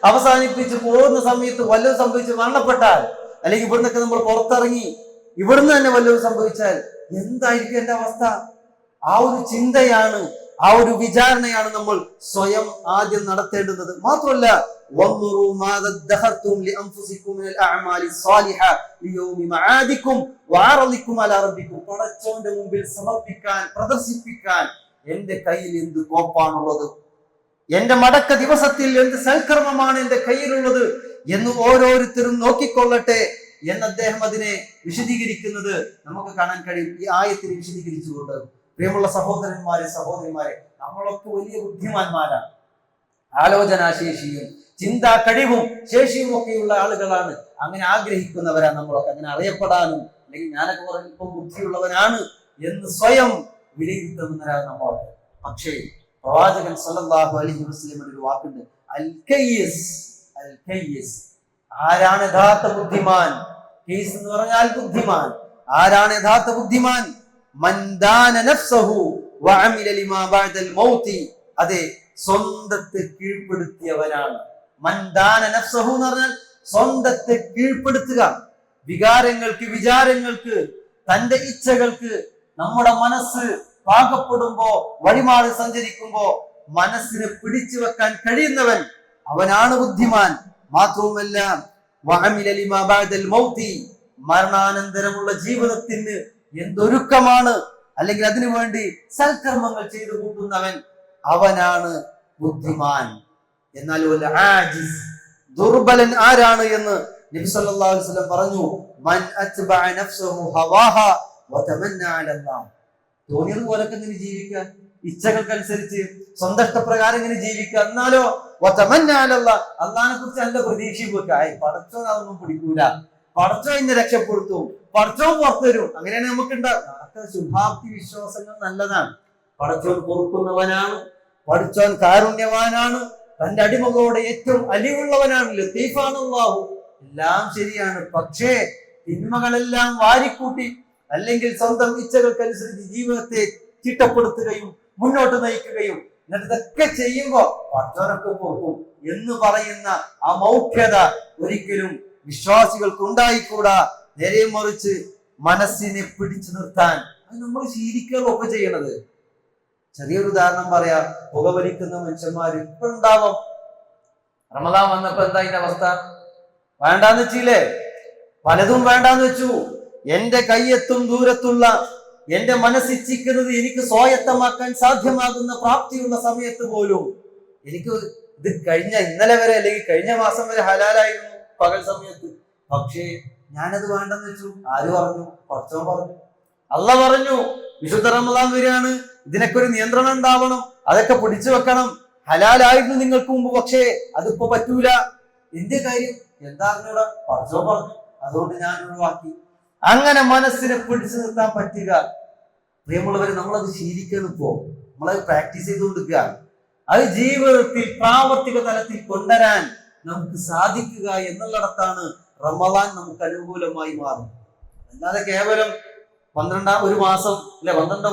അവസാനിപ്പിച്ച് പോകുന്ന സമയത്ത് വല്ലതും സംഭവിച്ച് മരണപ്പെട്ടാൽ, അല്ലെങ്കിൽ ഇവിടുന്നൊക്കെ നമ്മൾ പുറത്തിറങ്ങി ഇവിടുന്ന് തന്നെ വല്ലതും സംഭവിച്ചാൽ എന്തായിരിക്കും എന്റെ അവസ്ഥ? ആ ഒരു ചിന്തയാണ്, ആ ഒരു വിചാരണയാണ് നമ്മൾ സ്വയം ആദ്യം നടത്തേണ്ടുന്നത്. മാത്രമല്ല, പടച്ചോന്റെ മുമ്പിൽ സമർപ്പിക്കാൻ, പ്രദർശിപ്പിക്കാൻ എന്റെ കയ്യിൽ എന്ത് കോപ്പാണുള്ളത്, എന്റെ മടക്ക ദിവസത്തിൽ എന്ത് സൽക്കർമ്മമാണ് എന്റെ കയ്യിലുള്ളത് എന്ന് ഓരോരുത്തരും നോക്കിക്കൊള്ളട്ടെ എന്ന് അദ്ദേഹം അതിനെ വിശദീകരിക്കുന്നത് നമുക്ക് കാണാൻ കഴിയും. ഈ ആയത്തിനെ വിശദീകരിച്ചുകൊണ്ട്, പ്രിയമുള്ള സഹോദരന്മാരെ, സഹോദരിമാരെ, നമ്മളൊക്കെ വലിയ ബുദ്ധിമാന്മാരാണ്. ആലോചനാശേഷിയും ചിന്താ കഴിവും ശേഷിയും ഒക്കെയുള്ള ആളുകളാണ്. അങ്ങനെ ആഗ്രഹിക്കുന്നവരാണ് നമ്മളൊക്കെ. അങ്ങനെ അറിയപ്പെടാനും, അല്ലെങ്കിൽ ഞാനൊക്കെ ഇപ്പം ബുദ്ധിയുള്ളവനാണ് എന്ന് സ്വയം വിലയിരുത്തുന്നവരാണ് നമ്മളൊക്കെ. പക്ഷേ പ്രവാചകൻ സല്ലല്ലാഹു അലൈഹി വസല്ലമയുടെ ഒരു വാക്കുണ്ട്, അൽ കയ്യിസ്. അൽ കയ്യിസ്, ആരാണ് യഥാർത്ഥ ബുദ്ധിമാൻ? കയ്യിസ് എന്ന് പറഞ്ഞാൽ ബുദ്ധിമാൻ. ആരാണ് യഥാർത്ഥ ബുദ്ധിമാൻ? മൻ ദാന നഫ്സഹു വഅമില ലിമാ ബഅദൽ മൗതി, അതെ, സ്വന്തത്തെ കീഴ്പ്പെടുത്തിയവനാണ്. മൻ ദാന നഫ്സഹു എന്ന് പറഞ്ഞാൽ സ്വന്തത്തെ കീഴ്പ്പെടുത്തുക. വികാരങ്ങൾക്ക്, വിചാരങ്ങൾക്ക്, തന്റെ ഇച്ഛകൾക്ക് നമ്മുടെ മനസ്സ് പാകപ്പെടുമ്പോ, വഴിമാറി സഞ്ചരിക്കുമ്പോ മനസ്സിനെ പിടിച്ചു വെക്കാൻ കഴിയുന്നവൻ, അവനാണ് ബുദ്ധിമാൻ. മാത്രവുമല്ല, വഅമില ലിമാ ബഅദൽ മൗതി, മരണാനന്തരമുള്ള ജീവിതത്തിന് എന്തൊരുക്കമാണ്, അല്ലെങ്കിൽ അതിനു വേണ്ടി സൽക്കർമ്മങ്ങൾ ചെയ്തു കൂട്ടുന്നവൻ, അവനാണ് ബുദ്ധിമാൻ. എന്നാൽ ആജിസ്, ദുർബലൻ ആരാണ് എന്ന് നബി സല്ലല്ലാഹു അലൈഹി വസല്ലം പറഞ്ഞു, മൻ അത്ബഅ നഫ്സഹു ഹവാഹ വതമന്ന അലല്ലാഹ്. തോന്നിയതുപോലൊക്കെ ഇങ്ങനെ ജീവിക്കുക, ഇച്ഛകൾക്കനുസരിച്ച് സ്വന്തം ഇഷ്ടപ്രകാരം ഇങ്ങനെ ജീവിക്കുക. എന്നാലോ വതമന്ന അലല്ലാഹ്, അള്ളാഹിനെ കുറിച്ച് നല്ല പ്രതീക്ഷ വെക്കുക. പടച്ചോൻ അതൊന്നും പിടിക്കൂല, പടച്ചോൻ ഇന്നെ രക്ഷപ്പെടുത്തും, പടച്ചോൻ പുറത്തുവരും, അങ്ങനെയാണ് നമുക്ക് ഉണ്ടാകുക. ശുഭാപ്തി വിശ്വാസങ്ങൾ നല്ലതാണ്. പടച്ചോൻ പൊറുക്കുന്നവനാണ്, പടച്ചോൻ കാരുണ്യവാനാണ്, തന്റെ അടിമകളോട് ഏറ്റവും അലിവുള്ളവനാണ്, ലത്തീഫാണ് അല്ലാഹു. എല്ലാം ശരിയാണ്. പക്ഷേ തിന്മകളെല്ലാം വാരിക്കൂട്ടി, അല്ലെങ്കിൽ സ്വന്തം ഇച്ഛകൾക്കനുസരിച്ച് ജീവിതത്തെ ചിട്ടപ്പെടുത്തുകയും മുന്നോട്ട് നയിക്കുകയും, എന്നിട്ട് ഇതൊക്കെ ചെയ്യുമ്പോ പടച്ചോനൊക്കെ പൊറുക്കും എന്ന് പറയുന്ന ആ മൗഢ്യത ഒരിക്കലും വിശ്വാസികൾക്ക് ഉണ്ടായിക്കൂടാ. നേരെ മറിച്ച് മനസ്സിനെ പിടിച്ചു നിർത്താൻ അത് നമ്മൾ ശീലിക്കുകയൊക്കെ ചെയ്യണത്. ചെറിയൊരു ഉദാഹരണം പറയാം. പുകവലിക്കുന്ന മനുഷ്യന്മാര് ഇപ്പൊ ഉണ്ടാവും. റമദാൻ വന്നപ്പോ എന്താ ഇതിന്റെ അവസ്ഥ? വേണ്ടാന്ന് വെച്ചില്ലേ? പലതും വേണ്ടാന്ന് വെച്ചു. എന്റെ കയ്യെത്തും ദൂരത്തുള്ള, എന്റെ മനസ്സിച്ഛിക്കുന്നത് എനിക്ക് സ്വായത്തമാക്കാൻ സാധ്യമാകുന്ന പ്രാപ്തിയുള്ള സമയത്ത് പോലും എനിക്ക് ഇത് കഴിഞ്ഞ ഇന്നലെ വരെ, അല്ലെങ്കിൽ കഴിഞ്ഞ മാസം വരെ ഹലാലായിരുന്നു പകൽ സമയത്ത്. പക്ഷേ ഞാനത് വേണ്ടെന്ന് വെച്ചു. ആര് പറഞ്ഞു? പടച്ചോൻ പറഞ്ഞു, അല്ലാഹ് പറഞ്ഞു. വിശുദ്ധ റമദാൻ വരികയാണ്, ഇതിനൊക്കെ ഒരു നിയന്ത്രണം ഉണ്ടാവണം, അതൊക്കെ പിടിച്ചു വെക്കണം. ഹലാലായിരുന്നു നിങ്ങൾക്ക് മുമ്പ്, പക്ഷേ അതിപ്പോ പറ്റൂല. എന്റെ കാര്യം എന്താ അറിഞ്ഞൂടാ, പഠിച്ചോ പറഞ്ഞു, അതുകൊണ്ട് ഞാൻ ഒഴിവാക്കി. അങ്ങനെ മനസ്സിനെ പിടിച്ചു നിർത്താൻ പറ്റുക. പ്രിയമുള്ളവര്, നമ്മളത് ശീലിക്കണം. ഇപ്പോ നമ്മളത് പ്രാക്ടീസ് ചെയ്തുകൊണ്ടിരിക്കുക. അത് ജീവിതത്തിൽ പ്രാവർത്തിക തലത്തിൽ കൊണ്ടുവരാൻ നമുക്ക് സാധിക്കുക എന്നുള്ളിടത്താണ് റമദാൻ നമുക്ക് അനുകൂലമായി മാറും. അല്ലാതെ കേവലം 12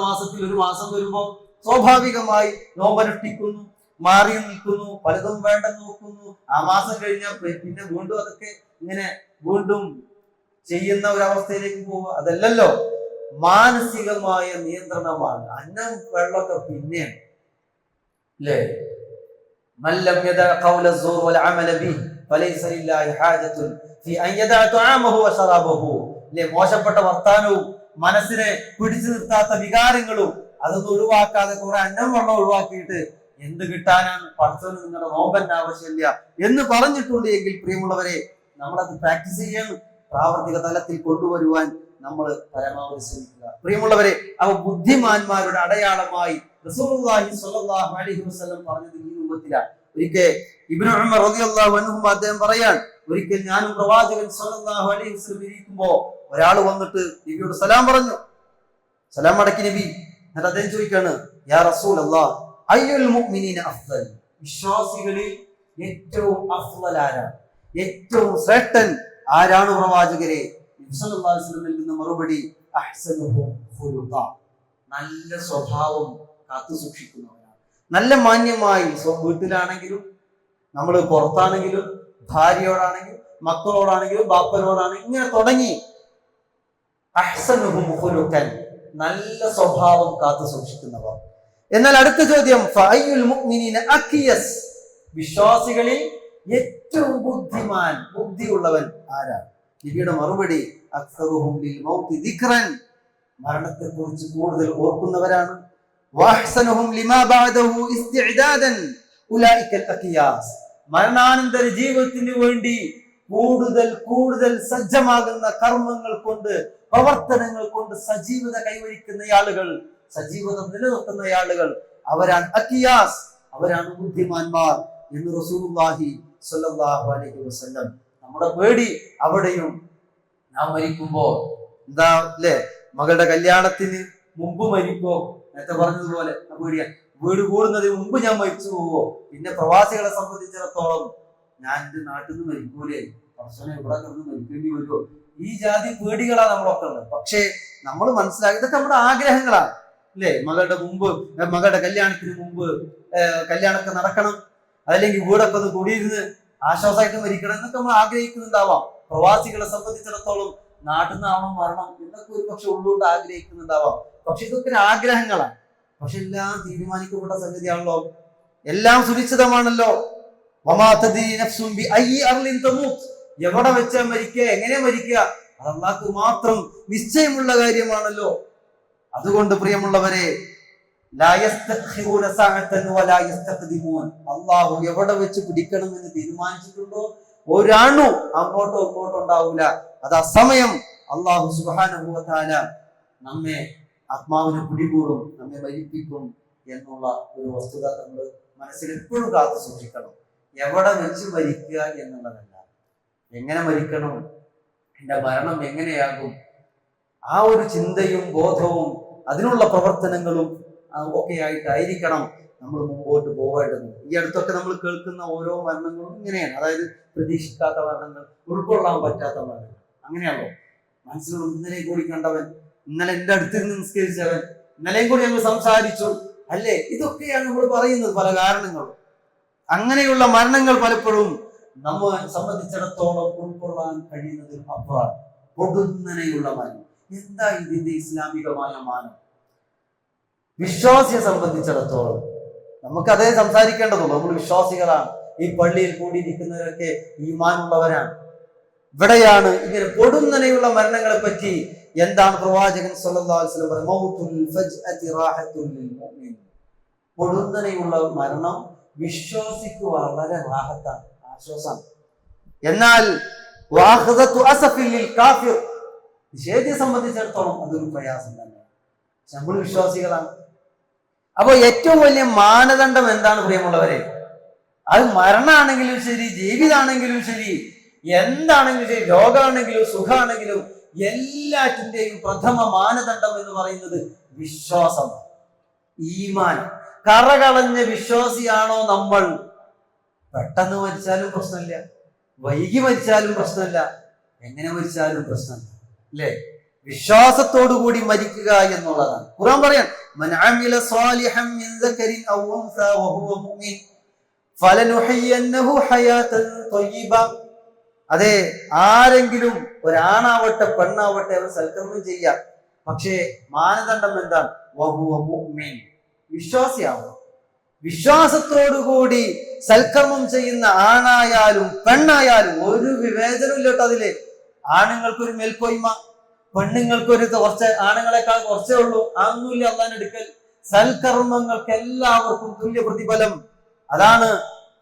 മാസത്തിൽ ഒരു മാസം വരുമ്പോൾ സ്വാഭാവികമായി നോമ്പനുഷ്ഠിക്കുന്നു, മാറി നിൽക്കുന്നു, പലതും വേണ്ടെന്ന് നോക്കുന്നു. ആ മാസം കഴിഞ്ഞാൽ പിന്നെ വീണ്ടും അതൊക്കെ ഇങ്ങനെ വീണ്ടും ചെയ്യുന്ന ഒരവസ്ഥയിലേക്ക് പോവുക. അതല്ലല്ലോ, മാനസികമായ നിയന്ത്രണമാണ്. അന്നം വെള്ളമൊക്കെ പിന്നെയാണ് അല്ലേ. മല്ലം യദഅ ഖൗല الزور والعمل به فليس لله حاجة في أن يدع طعامه وشرابه. അല്ലേ, മോശപ്പെട്ട വർത്താനവും മനസ്സിനെ പിടിച്ചു നിർത്താത്ത വികാരങ്ങളും അതൊന്നും ഒഴിവാക്കാതെ കുറെ അന്നം വെള്ളം ഒഴിവാക്കിയിട്ട് എന്ത് കിട്ടാനാണ്, പടച്ചവന് നിങ്ങളുടെ നോമ്പന്റെ ആവശ്യമില്ല എന്ന് പറഞ്ഞിട്ടുണ്ട് എങ്കിൽ പ്രിയമുള്ളവരെ, നമ്മളത് പ്രാക്ടീസ് ചെയ്യണം. പ്രാവർത്തിക തലത്തിൽ കൊണ്ടുവരുവാൻ നമ്മൾ പരമാവധി ശ്രമിക്കുക. പ്രിയമുള്ളവരെ, അവ ബുദ്ധിമാന്മാരുടെ അടയാളമായി റസൂലുള്ളാഹി സ്വല്ലല്ലാഹു അലൈഹി വസല്ലം പറഞ്ഞത് ഈ രൂപത്തിലാണ്. ഒരിക്കൽ ഇബ്നു ഉമർ റളിയല്ലാഹു അൻഹു അദ്ദേഹം പറയാൻ, ഒരിക്കൽ ഞാനും പ്രവാചകൻ സ്വല്ലല്ലാഹു അലൈഹി വസല്ലം ഇരിക്കുമ്പോ ഒരാൾ വന്നിട്ട് നബിയോട് സലാം പറഞ്ഞു. സലാം മടക്കി നബി. എന്നിട്ട് അദ്ദേഹം ചോദിക്കാണ്, യാ റസൂലല്ലാഹ് അയ്യുൽ മുഅ്മിനീന അഫ്ദൽ, വിശ്വാസികളിൽ ഏറ്റവും അഫ്ദൽ ആരാണ്, ഏറ്റവും ശ്രേഷ്ഠൻ ആരാണ് പ്രവാചകരെ? നബി സല്ലല്ലാഹു അലൈഹി വസല്ലം നൽകുന്ന മറുപടി, അഹ്സനുഹും ഖുലുഖ, നല്ല സ്വഭാവം കാത്തു സൂക്ഷിക്കുന്നവരാണ്. നല്ല മാന്യമായി വീട്ടിലാണെങ്കിലും നമ്മൾ പുറത്താണെങ്കിലും ഭാര്യയോടാണെങ്കിലും മക്കളോടാണെങ്കിലും ബാപ്പനോടാണെങ്കിലും ഇങ്ങനെ തുടങ്ങി അഹ്സനുഹും ഖുലുഖൻ, നല്ല സ്വഭാവം കാത്തു സൂക്ഷിക്കുന്നവർ. എന്നാൽ അടുത്ത ചോദ്യം, ഫഅയ്യുൽ മുഅ്മിനീന അഖിയസ്, വിശ്വാസികളിൽ ഏറ്റവും ബുദ്ധിയുള്ളവൻ ആരാണ്? നബിയുടെ മറുപടി, അക്സറുഹും ലിൽ മൗതി ദിക്റൻ, മരണത്തെ കുറിച്ച് കൂടുതൽ ഓർക്കുന്നവരാണ്. വഅഹ്സനുഹും ലിമാ ബഅദഹു ഇസ്തിഅദാദൻ ഉലൈകൽ അഖിയാസ്, മരണാനന്തര ജീവിതത്തിന് വേണ്ടി കൂടുതൽ സജ്ജമാകുന്ന കർമ്മങ്ങൾ കൊണ്ട്, പ്രവർത്തനങ്ങൾ കൊണ്ട് സജീവത കൈവരിക്കുന്ന ആളുകൾ, സജീവത നിലനിർത്തുന്ന ആളുകൾ, അവരാണ് അഖിയാസ്, അവരാണ് ബുദ്ധിമാന്മാർ എന്ന് റസൂലുള്ളാഹി സ്വല്ലല്ലാഹു അലൈഹി വസല്ലം. നമ്മുടെ പേടി അവിടെയും നാം മരിക്കുമ്പോ എന്താ അല്ലേ, മകളുടെ കല്യാണത്തിന് മുമ്പ് മരിക്കോ, നേരത്തെ പറഞ്ഞതുപോലെ പേടിയാ, വീട് കൂടുന്നതിന് മുമ്പ് ഞാൻ മരിച്ചു പോവോ, പിന്നെ പ്രവാസികളെ സംബന്ധിച്ചിടത്തോളം ഞാൻ എന്റെ നാട്ടിൽ നിന്ന് മരിക്കൂലേ, ഭക്ഷണം ഇവിടെ കിടന്ന് മരിക്കേണ്ടി വരുമോ, ഈ ജാതി പേടികളാണ് നമ്മളൊക്കെ ഉള്ളത്. പക്ഷേ നമ്മൾ മനസ്സിലാക്കി ഇതൊക്കെ നമ്മുടെ ആഗ്രഹങ്ങളാണ് അല്ലേ. മകളുടെ കല്യാണത്തിന് മുമ്പ് കല്യാണമൊക്കെ നടക്കണം, അതല്ലെങ്കിൽ വീടൊക്കെ ഒന്ന് കൂടിയിരുന്ന് ആശ്വാസമായിട്ട് മരിക്കണം എന്നൊക്കെ നമ്മൾ ആഗ്രഹിക്കുന്നുണ്ടാവാം. പ്രവാസികളെ സംബന്ധിച്ചിടത്തോളം നാട്ടിൽ നിന്നാവണം മരണം എന്നൊക്കെ ഒരു പക്ഷെ ഉള്ളുകൊണ്ട് ആഗ്രഹിക്കുന്നുണ്ടാവാം. പക്ഷെ ഇതൊക്കെ ഒരു ആഗ്രഹങ്ങളാണ്. പക്ഷെ എല്ലാം തീരുമാനിക്കപ്പെട്ട സംഗതിയാണല്ലോ, എല്ലാം സുനിശ്ചിതമാണല്ലോ. എവിടെ വെച്ചാ മരിക്കുക, എങ്ങനെ മരിക്കുക, അത് അല്ലാഹുക്ക് മാത്രം നിശ്ചയമുള്ള കാര്യമാണല്ലോ. അതുകൊണ്ട് പ്രിയമുള്ളവരെ, അള്ളാഹു എവിടെ വെച്ച് പിടിക്കണം എന്ന് തീരുമാനിച്ചിട്ടുണ്ടോ ഒരാണു അങ്ങോട്ടോ ഇങ്ങോട്ടോ ഉണ്ടാവൂല. അത് ആ സമയം അള്ളാഹു സുബ്ഹാനഹു വ തആല നമ്മെ ആത്മാവിനെ പിടികൂടും, നമ്മെ മരിപ്പിക്കും എന്നുള്ള ഒരു വസ്തുത നമ്മൾ മനസ്സിൽ എപ്പോഴും കാത്തു സൂക്ഷിക്കണം. എവിടെ വെച്ച് മരിക്കുക എന്നുള്ളതല്ല, എങ്ങനെ മരിക്കണം, എന്റെ മരണം എങ്ങനെയാകും, ആ ഒരു ചിന്തയും ബോധവും അതിനുള്ള പ്രവർത്തനങ്ങളും ഒക്കെ ആയിട്ടായിരിക്കണം നമ്മൾ മുമ്പോട്ട് പോവേണ്ടത്. ഈ അടുത്തൊക്കെ നമ്മൾ കേൾക്കുന്ന ഓരോ മരണങ്ങളും ഇങ്ങനെയാണ്. അതായത് പ്രതീക്ഷിക്കാത്ത മരണങ്ങൾ, ഉൾക്കൊള്ളാൻ പറ്റാത്ത മരണങ്ങൾ. അങ്ങനെയാണല്ലോ. മനസ്സിലുള്ള ഇന്നലെയും കൂടി കണ്ടവൻ, ഇന്നലെ എന്റെ അടുത്തിരുന്ന് നിസ്കരിച്ചവൻ, ഇന്നലെയും കൂടി ഞങ്ങൾ സംസാരിച്ചു അല്ലേ, ഇതൊക്കെയാണ് നമ്മൾ പറയുന്നത് പല കാരണങ്ങളും. അങ്ങനെയുള്ള മരണങ്ങൾ പലപ്പോഴും നമ്മെ സംബന്ധിച്ചിടത്തോളം ഉൾക്കൊള്ളാൻ കഴിയുന്നതിൽ അപ്പുറമാണ്. പൊടുന്നനെയുള്ള മരണം. എന്താ ഇതിന്റെ ഇസ്ലാമികമായ മാനം? വിശ്വാസിയെ സംബന്ധിച്ചിടത്തോളം നമുക്കതേ സംസാരിക്കേണ്ടതുള്ളൂ. നമ്മൾ വിശ്വാസികളാണ്. ഈ പള്ളിയിൽ കൂടിയിരിക്കുന്നവരൊക്കെ ഈമാനുള്ളവരാണ്. ഇവിടെയാണ് ഇങ്ങനെ പൊടുന്നനെയുള്ള മരണങ്ങളെ പറ്റി എന്താണ് പ്രവാചകൻ സ്വല്ലല്ലാഹു അലൈഹി വസല്ലം പറഞ്ഞത്? മൗതുൽ ഫജ്അതി റാഹത്തുൽ ലിൽ മുഅ്മിൻ. പൊടുന്നനെയുള്ള മരണം വിശ്വാസിക്ക് വളരെ റാഹത്താണ്, ആശ്വാസമാണ്. എന്നാൽ വാഖദതു അസഫിൽ ലിൽ കാഫിർ, നിഷേധിയെ സംബന്ധിച്ചിടത്തോളം അതൊരു പ്രയാസം തന്നെ. നമ്മൾ വിശ്വാസികളാണ്. അപ്പൊ ഏറ്റവും വലിയ മാനദണ്ഡം എന്താണ് പ്രിയമുള്ളവരെ? അത് മരണാണെങ്കിലും ശരി, ജീവിതാണെങ്കിലും ശരി, എന്താണെങ്കിലും ശരി, രോഗമാണെങ്കിലും സുഖമാണെങ്കിലും എല്ലാറ്റിന്റെയും പ്രഥമ മാനദണ്ഡം എന്ന് പറയുന്നത് വിശ്വാസം, ഈമാൻ. കറകളഞ്ഞ വിശ്വാസിയാണോ നമ്മൾ? പെട്ടെന്ന് മരിച്ചാലും പ്രശ്നമില്ല, വൈകി മരിച്ചാലും പ്രശ്നമില്ല, എങ്ങനെ മരിച്ചാലും പ്രശ്നമില്ല, അല്ലേ? വിശ്വാസത്തോടു കൂടി മരിക്കുക എന്നുള്ളതാണ്. ഖുർആൻ പറയാൻ, മൻ അമില സ്വാലിഹൻ മിൻ ദക്കരിൻ ഔ ഉൻസ വഹുവ മുഅ്മിൻ ഫലനുഹയ്യന്നഹു ഹയാതൻ ത്വയ്യിബ. അതെ, ആരെങ്കിലും ഒരാണാവട്ടെ പെണ്ണാവട്ടെ അവർ സൽക്കർമ്മം ചെയ്യാം, പക്ഷേ മാനദണ്ഡം എന്താണ്? വഹുവ മുഅ്മിൻ, വിശ്വാസിയാവണം. വിശ്വാസത്തോടുകൂടി സൽക്കർമ്മം ചെയ്യുന്ന ആണായാലും പെണ്ണായാലും ഒരു വിവേചനവും ഇല്ലോട്ടോ. അതില് ആണുങ്ങൾക്കൊരു മേൽക്കോയ്മ, പെണ്ണുങ്ങൾക്കൊരു കുറച്ച്, ആണുങ്ങളെക്കാൾ കുറച്ചേ ഉള്ളൂ, അതൊന്നുമില്ല അള്ളാന്റെ അടുക്കൽ. സൽക്കർമ്മങ്ങൾക്ക് എല്ലാവർക്കും തുല്യ പ്രതിഫലം. അതാണ്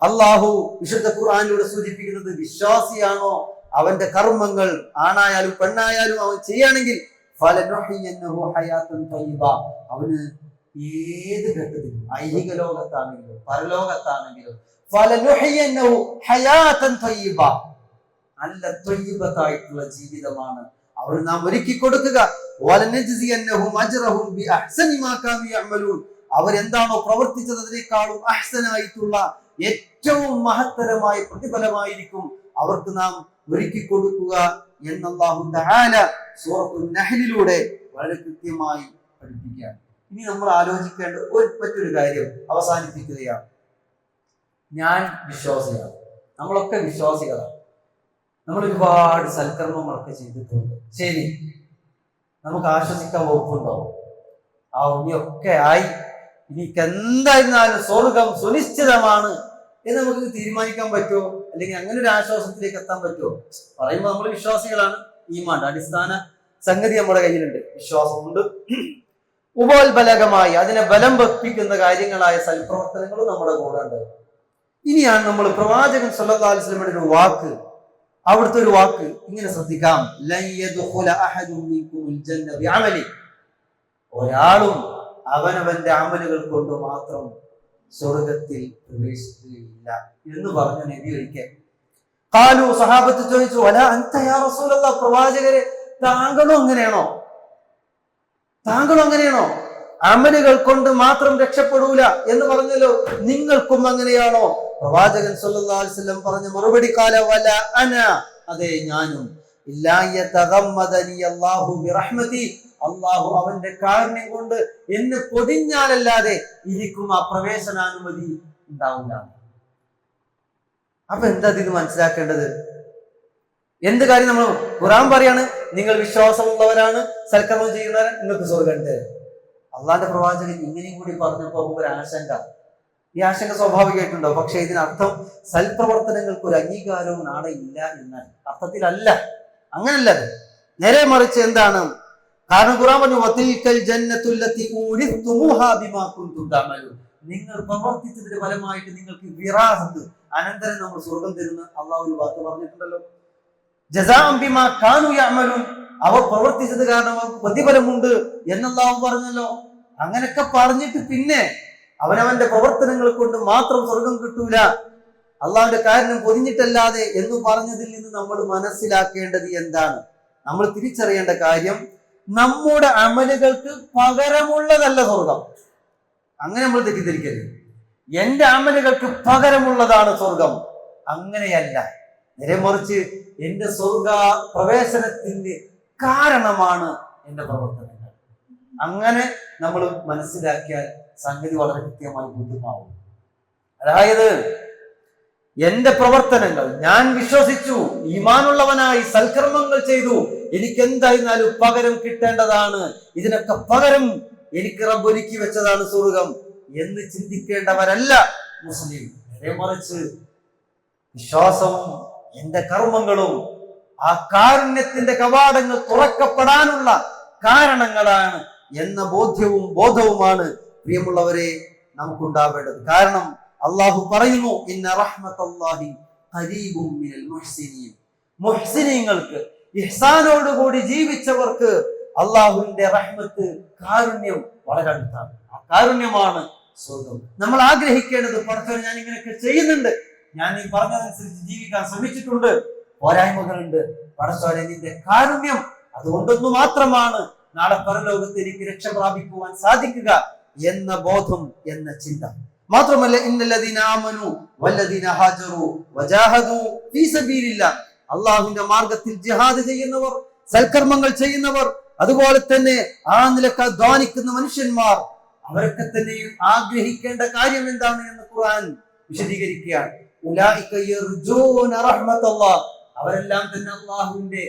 അള്ളാഹു വിശുദ്ധ ഖുർആനിലൂടെ സൂചിപ്പിക്കുന്നത്. വിശ്വാസിയാണോ അവന്റെ കർമ്മങ്ങൾ ആണായാലും പെണ്ണായാലും അവൻ ചെയ്യുകയാണെങ്കിൽ അവന് ഏത് ഘട്ടത്തിലും, ഐഹിക ലോകത്താണെങ്കിലും പരലോകത്താണെങ്കിലും നല്ല ത്വയ്യിബത്തായിട്ടുള്ള ജീവിതമാണ് അവർ നാം ഒരുക്കി കൊടുക്കുക. അവരെന്താണോ പ്രവർത്തിച്ചത് അതിനേക്കാളും അഹ്സനായിട്ടുള്ള ഏറ്റവും മഹത്തരമായ പ്രതിഫലമായിരിക്കും അവർക്ക് നാം ഒരുക്കി കൊടുക്കുക എന്ന് അല്ലാഹു തആല സൂറത്തുൻ നഹ്ലിലൂടെ വളരെ കൃത്യമായി പഠിപ്പിക്കുകയാണ്. ഇനി നമ്മൾ ആലോചിക്കേണ്ട മറ്റൊരു കാര്യം അവസാനിപ്പിക്കുകയാണ്. ഞാൻ വിശ്വാസിയാണ്, നമ്മളൊക്കെ വിശ്വാസികളാണ്, നമ്മൾ ഒരുപാട് സൽക്കർമ്മങ്ങളൊക്കെ ചെയ്തിട്ടുണ്ട്. ശരി, നമുക്ക് ആശ്വസിക്കാൻ വകുപ്പുണ്ടോ? ഇനിയൊക്കെ ആയി, എനിക്ക് എന്തായിരുന്നാലും സ്വർഗം സുനിശ്ചിതമാണ് എന്ന് നമുക്ക് തീരുമാനിക്കാൻ പറ്റുമോ? അല്ലെങ്കിൽ അങ്ങനെ ഒരു ആശ്വാസത്തിലേക്ക് എത്താൻ പറ്റുമോ? പറയുമ്പോൾ നമ്മൾ വിശ്വാസികളാണ്, ഈമാൻ അടിസ്ഥാന സംഗതി നമ്മുടെ കയ്യിലുണ്ട്, വിശ്വാസമുണ്ട്. ഉപോത്ബലകമായി അതിനെ ബലം വെപ്പിക്കുന്ന കാര്യങ്ങളായ സൽപ്രവർത്തനങ്ങളും നമ്മുടെ കൂടെ ഉണ്ട്. ഇനിയാണ് നമ്മൾ പ്രവാചകൻ സല്ലല്ലാഹു അലൈഹി വസല്ലമയുടെ ഒരു വാക്ക്, അവിടുത്തെ ഒരു വാക്ക് ഇങ്ങനെ ശ്രദ്ധിക്കാം. ലൻ യദ്ഖുല അഹദും മിൻകുമുൽ ജന്ന ബിഅമലി. ഒരാളും അവനവന്റെ അമലുകൾ കൊണ്ട് മാത്രം സ്വർഗത്തിൽ പ്രവേശിക്കുകയില്ല എന്ന് പറഞ്ഞു നബി ഒരിക്കൽ. ഖാലു, സഹാബത്ത് ചോദിച്ചു, വലാ അൻത യാ റസൂലല്ലാഹ്, പ്രവാചകരെ താങ്കളും അങ്ങനെയാണോ? താങ്കളും അങ്ങനെയാണോ? അമലുകൾ കൊണ്ട് മാത്രം രക്ഷപ്പെടൂല എന്ന് പറഞ്ഞല്ലോ, നിങ്ങൾക്കും അങ്ങനെയാണോ? പ്രവാചകൻ സല്ലല്ലാഹു അലൈഹി വസല്ലം പറഞ്ഞ മറുപടി, ഖാല വല അന, അതെ ഞാനും. ഇല്ലാ യതഗമ്മദനി അല്ലാഹു ബിറഹ്മതി, അല്ലാഹു അവന്റെ കാരുണ്യം കൊണ്ട് എന്നെ പൊതിഞ്ഞാലല്ലാതെ എനിക്കും ആ പ്രവേശനാനുമതി ഉണ്ടാവില്ല. അപ്പൊ എന്താ ഇത് മനസ്സിലാക്കേണ്ടത്? എന്ത് കാര്യം? നമ്മൾ ഖുർആൻ പറയാണ്, നിങ്ങൾ വിശ്വാസമുള്ളവരാണ്, സൽക്കർമ്മം ചെയ്യുന്നവരാണ്, നിങ്ങൾക്ക് സ്വർഗ്ഗമുണ്ട്. അള്ളാന്റെ പ്രവാചകൻ ഇങ്ങനെയും കൂടി പറഞ്ഞപ്പോ ഒരു ആശങ്ക. ഈ ആശങ്ക സ്വാഭാവികമായിട്ടുണ്ടോ? പക്ഷെ ഇതിനർത്ഥം സൽപ്രവർത്തനങ്ങൾക്ക് ഒരു അംഗീകാരവും നാളെ ഇല്ല എന്ന അർത്ഥത്തിലല്ല. അങ്ങനല്ല, നേരെ മറിച്ച് എന്താണ്? കാരണം ഖുർആൻ പറഞ്ഞു, വതിൽകൽ ജന്നത്തുല്ലതി ഊരിത്തുമുഹാ ബിമാ കുൻതും തഅമലൂൻ. നിങ്ങൾ പ്രവർത്തിച്ചതിന്റെ ഫലമായിട്ട് നിങ്ങൾക്ക് വിറാഹത്ത്, അനന്തരം നമ്മൾ സ്വർഗം തരുന്ന അള്ളാഹു ഒരു വാക്ക് പറഞ്ഞിട്ടുണ്ടല്ലോ. ജസാഅൻ ബിമാ കാനൂ യഅമലൂൻ, അവർ പ്രവർത്തിച്ചത് കാരണം അവർക്ക് പ്രതിഫലമുണ്ട് എന്ന് അള്ളാഹു പറഞ്ഞല്ലോ. അങ്ങനെയൊക്കെ പറഞ്ഞിട്ട് പിന്നെ അവനവന്റെ പ്രവർത്തനങ്ങൾ കൊണ്ട് മാത്രം സ്വർഗം കിട്ടൂല, അള്ളാഹുവിന്റെ കാര്യം പൊതിഞ്ഞിട്ടല്ലാതെ എന്ന് പറഞ്ഞതിൽ നിന്ന് നമ്മൾ മനസ്സിലാക്കേണ്ടത് എന്താണ്? നമ്മൾ തിരിച്ചറിയേണ്ട കാര്യം, നമ്മുടെ അമലുകൾക്ക് പകരമുള്ളതല്ല സ്വർഗം. അങ്ങനെ നമ്മൾ തെറ്റിദ്ധരിക്കരുത്. എന്റെ അമലുകൾക്ക് പകരമുള്ളതാണ് സ്വർഗം, അങ്ങനെയല്ല. നേരെ മറിച്ച് എന്റെ സ്വർഗ പ്രവേശനത്തിന്റെ കാരണമാണ് എന്റെ പ്രവർത്തനങ്ങൾ. അങ്ങനെ നമ്മൾ മനസ്സിലാക്കിയാൽ സംഗതി വളരെ കൃത്യമായി ബോധ്യമാവും. അതായത് എന്റെ പ്രവർത്തനങ്ങൾ, ഞാൻ വിശ്വസിച്ചു, ഈമാനുള്ളവനായി സൽക്കർമ്മങ്ങൾ ചെയ്തു, എനിക്ക് എന്തായിരുന്നാലും പകരം കിട്ടേണ്ടതാണ്, ഇതിനൊക്കെ പകരം എനിക്ക് റബ്ബ് ഒരുക്കി വെച്ചതാണ് സ്വർഗം എന്ന് ചിന്തിക്കേണ്ടവരല്ല മുസ്ലിം. നേരെ മറിച്ച് വിശ്വാസവും എന്റെ കർമ്മങ്ങളും ആ കാരുണ്യത്തിന്റെ കവാടങ്ങൾ തുറക്കപ്പെടാനുള്ള കാരണങ്ങളാണ് എന്ന ബോധവുമാണ് പ്രിയമുള്ളവരെ നമുക്കുണ്ടാവേണ്ടത്. കാരണം അള്ളാഹു പറയുന്നു, ഇന്ന റഹ്മത്തല്ലാഹി ഖരീബും മിനൽ മുഹ്സിനീൻ. മുഹ്സിനീങ്ങൾക്ക്, ഇഹ്സാനോടുകൂടി ജീവിച്ചവർക്ക് അള്ളാഹുവിന്റെ റഹ്മത്ത് കാരുണ്യം വളരെ അടുത്താണ്. ആ കാരുണ്യമാണ് സ്വർഗം. നമ്മൾ ആഗ്രഹിക്കേണ്ടത് പടച്ചോനെ ഞാൻ ഇങ്ങനെയൊക്കെ ചെയ്യുന്നുണ്ട്, ഞാൻ ഈ പറഞ്ഞതനുസരിച്ച് ജീവിക്കാൻ ശ്രമിച്ചിട്ടുണ്ട്, പോരായ്മകളുണ്ട്, പടച്ചോനെ നിന്റെ കാരുണ്യം അതുകൊണ്ടൊന്നു മാത്രമാണ് നാളെ പരലോകത്ത് എനിക്ക് രക്ഷ പ്രാപിക്കുവാൻ സാധിക്കുക എന്ന ബോധം, എന്ന ചിന്ത. മാത്രമല്ല ഇന്നല്ലദീന ആമനു വല്ലദീന ഹാജറു വജാഹദു ഫീ സബീലില്ലാഹ്, അല്ലാഹുവിന്റെ മാർഗത്തിൽ ജിഹാദ് ചെയ്യുന്നവർ, സൽക്കർമ്മങ്ങൾ ചെയ്യുന്നവർ, അതുപോലെ തന്നെ ആ നിലക്ക് അധ്വാനിക്കുന്ന മനുഷ്യന്മാർ, അവരൊക്കെ തന്നെയും ആഗ്രഹിക്കേണ്ട കാര്യം എന്താണ് എന്ന് ഖുർആൻ വിശദീകരിക്കുകയാണ്. ഉലൈക യർജൂന റഹ്മത്തല്ലാഹ്, അവരെല്ലാം തന്നെ അല്ലാഹുവിന്റെ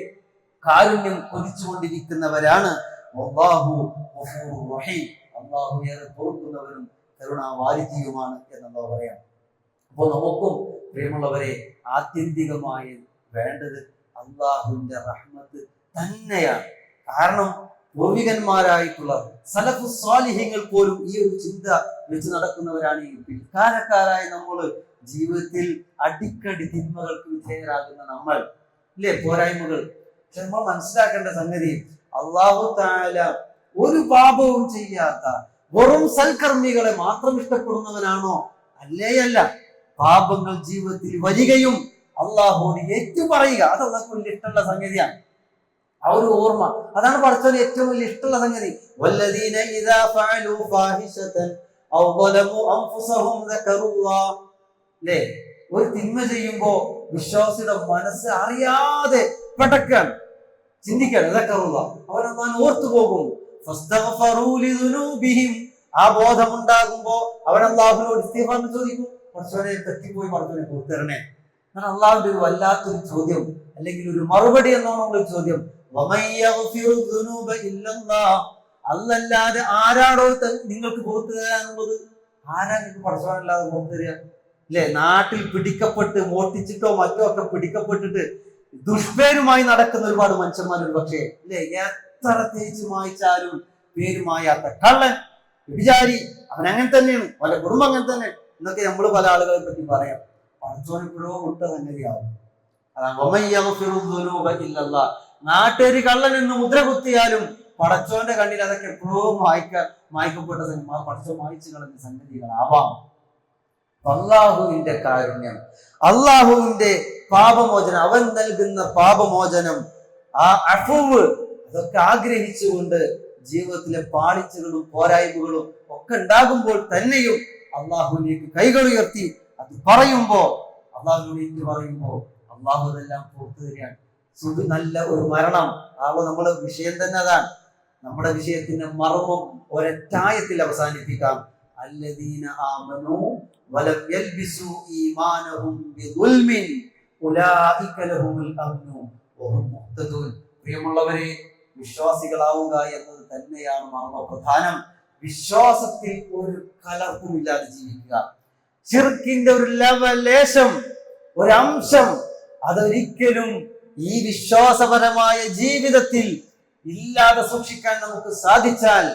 കാരുണ്യം കൊതിച്ചുകൊണ്ടിരിക്കുന്നവരാണ്. വല്ലാഹു ഗഫൂറുർ റഹീം, അല്ലാഹു ഏറെ പൊറുക്കുന്നവനും കരുണാവാരിധിയുമാണ് എന്നല്ലോ പറയാം. അപ്പോൾ നമുക്കും പ്രിയമുള്ളവരെ ആത്യന്തികമായി വേണ്ടത് അല്ലാഹുവിന്റെ റഹ്മത്ത് തന്നെയാണ്. കാരണം പൂർവികന്മാരായിട്ടുള്ള സലഫു സ്വാലിഹ്യങ്ങൾ പോലും ഈ ഒരു ചിന്ത വെച്ച് നടക്കുന്നവരാണ്. ഈ പിൽക്കാലക്കാരായ നമ്മൾ ജീവിതത്തിൽ അടിക്കടി തിന്മകൾക്ക് വിധേയരാകുന്ന നമ്മൾ ഇല്ലേ, പോരായ്മകൾ. പക്ഷെ നമ്മൾ മനസ്സിലാക്കേണ്ട സംഗതി, അല്ലാഹു തആല ഒരു പാപവും ചെയ്യാത്ത വെറും സൽക്കർമ്മികളെ മാത്രം ഇഷ്ടപ്പെടുന്നവനാണോ? അല്ല. പാപങ്ങൾ ജീവിതത്തിൽ വരികയും അള്ളാഹുവോട് ഏറ്റുപറയുക, അത് അള്ളാഹ്ക്ക് വലിയ ഇഷ്ടമുള്ള സംഗതിയാണ്. ആ ഒരു ഓർമ്മ, അതാണ് പടച്ചോന് ഏറ്റവും വലിയ ഇഷ്ടമുള്ള സംഗതി. വല്ലദീന ഇദാ ഫഅലു ഫാഹിശതൻ ഔ ളലമു അൻഫുസഹും ദക്കറുല്ലാഹ്, ല്ലേ, ഒരു തിന്മ ചെയ്യുമ്പോ വിശ്വാസിയുടെ മനസ്സ് അറിയാതെ പടക്കാൻ ചിന്തിക്കാൻ, ദക്കറുല്ലാഹ്, അവൻ അല്ലാഹുവിനെ ഓർത്തു പോകും. ഫസ്തഗ്ഫറൂ ലിദുനൂബിഹിം, ആ ബോധമുണ്ടാകുമ്പോ അവൻ അല്ലാഹുവിനോട് ഇസ്തിഗ്ഫാർ ചോദിക്കും, പടച്ചോനെ തെറ്റിപ്പോയി, പടച്ചോനെ പുറത്തിറങ്ങണേ. എന്നാൽ അള്ളാഹുവിന്റെ ഒരു വല്ലാത്തൊരു ചോദ്യം, അല്ലെങ്കിൽ ഒരു മറുപടി എന്നാണ് ചോദ്യം, അല്ലല്ലാതെ ആരാടോ നിങ്ങൾക്ക് പുറത്തു തരാനുള്ളത്? ആരാ നിങ്ങൾക്ക് പടച്ചോനല്ലാതെ പുറത്തു തരിക? അല്ലെ, നാട്ടിൽ പിടിക്കപ്പെട്ട് മോഷ്ടിച്ചിട്ടോ മറ്റോ ഒക്കെ പിടിക്കപ്പെട്ടിട്ട് ദുഷ്പേരുമായി നടക്കുന്ന ഒരുപാട് മനുഷ്യന്മാർ ഒരു പക്ഷേ അല്ലെ, എത്ര തേച്ച് മായ്ച്ചാലും പേര് മായാത്ത കള്ളൻ, വിചാരി, അവൻ അങ്ങനെ തന്നെയാണ്, പല കുടുംബം അങ്ങനെ തന്നെ എന്നൊക്കെ നമ്മൾ പല ആളുകളെ പറ്റി പറയാം. പടച്ചോനെപ്പോഴോ വിട്ട സംഗതിയാവും. അതാണ് നാട്ടുകാര് കള്ളൻ എന്ന് മുദ്ര കുത്തിയാലും പടച്ചോന്റെ കണ്ണിൽ അതൊക്കെ എപ്പോഴോ മായ്ക്കപ്പെട്ട പടച്ചോൻ മായ്ച്ചു കളഞ്ഞ സംഗതികളാവാം. അള്ളാഹുവിന്റെ കാരുണ്യം, അള്ളാഹുവിന്റെ പാപമോചനം, അവൻ നൽകുന്ന പാപമോചനം, ആ അഫ്വ്, അതൊക്കെ ആഗ്രഹിച്ചുകൊണ്ട് ജീവിതത്തിലെ പാളിച്ചകളും പോരായ്മകളും ഒക്കെ ഉണ്ടാകുമ്പോൾ തന്നെയും അള്ളാഹുവിലേക്ക് കൈകൾ ഉയർത്തി അത് പറയുമ്പോ, അള്ളാഹുവിനേക്ക് പറയുമ്പോ അള്ളാഹു അതെല്ലാം പുറത്തു തരികയാണ്. നല്ല ഒരു മരണം ആവുക. നമ്മുടെ വിഷയം തന്നെ അതാണ്. നമ്മുടെ വിഷയത്തിന്റെ മർമ്മം ഒരറ്റായത്തിൽ അവസാനിപ്പിക്കാം. അല്ലദീന ആമനൂ വലം യൽബിസു ഈമാനഹും ബിദുൽമിൻ ഉലൈക ലഹുൽ അംനു വഹും മുഹ്തദൂൻ. പ്രിയമുള്ളവരെ, വിശ്വാസികളാവുക എന്നത് തന്നെയാണ് മർമ്മപ്രധാനം. വിശ്വാസത്തിൽ ഒരു കലർപ്പുമില്ലാതെ ജീവിക്കുക, ശിർക്കിന്റെ ഒരു ലേശം, ഒരംശം അതൊരിക്കലും ഈ വിശ്വാസപരമായ ജീവിതത്തിൽ ഇല്ലാതെ സൂക്ഷിക്കാൻ നമുക്ക് സാധിച്ചാൽ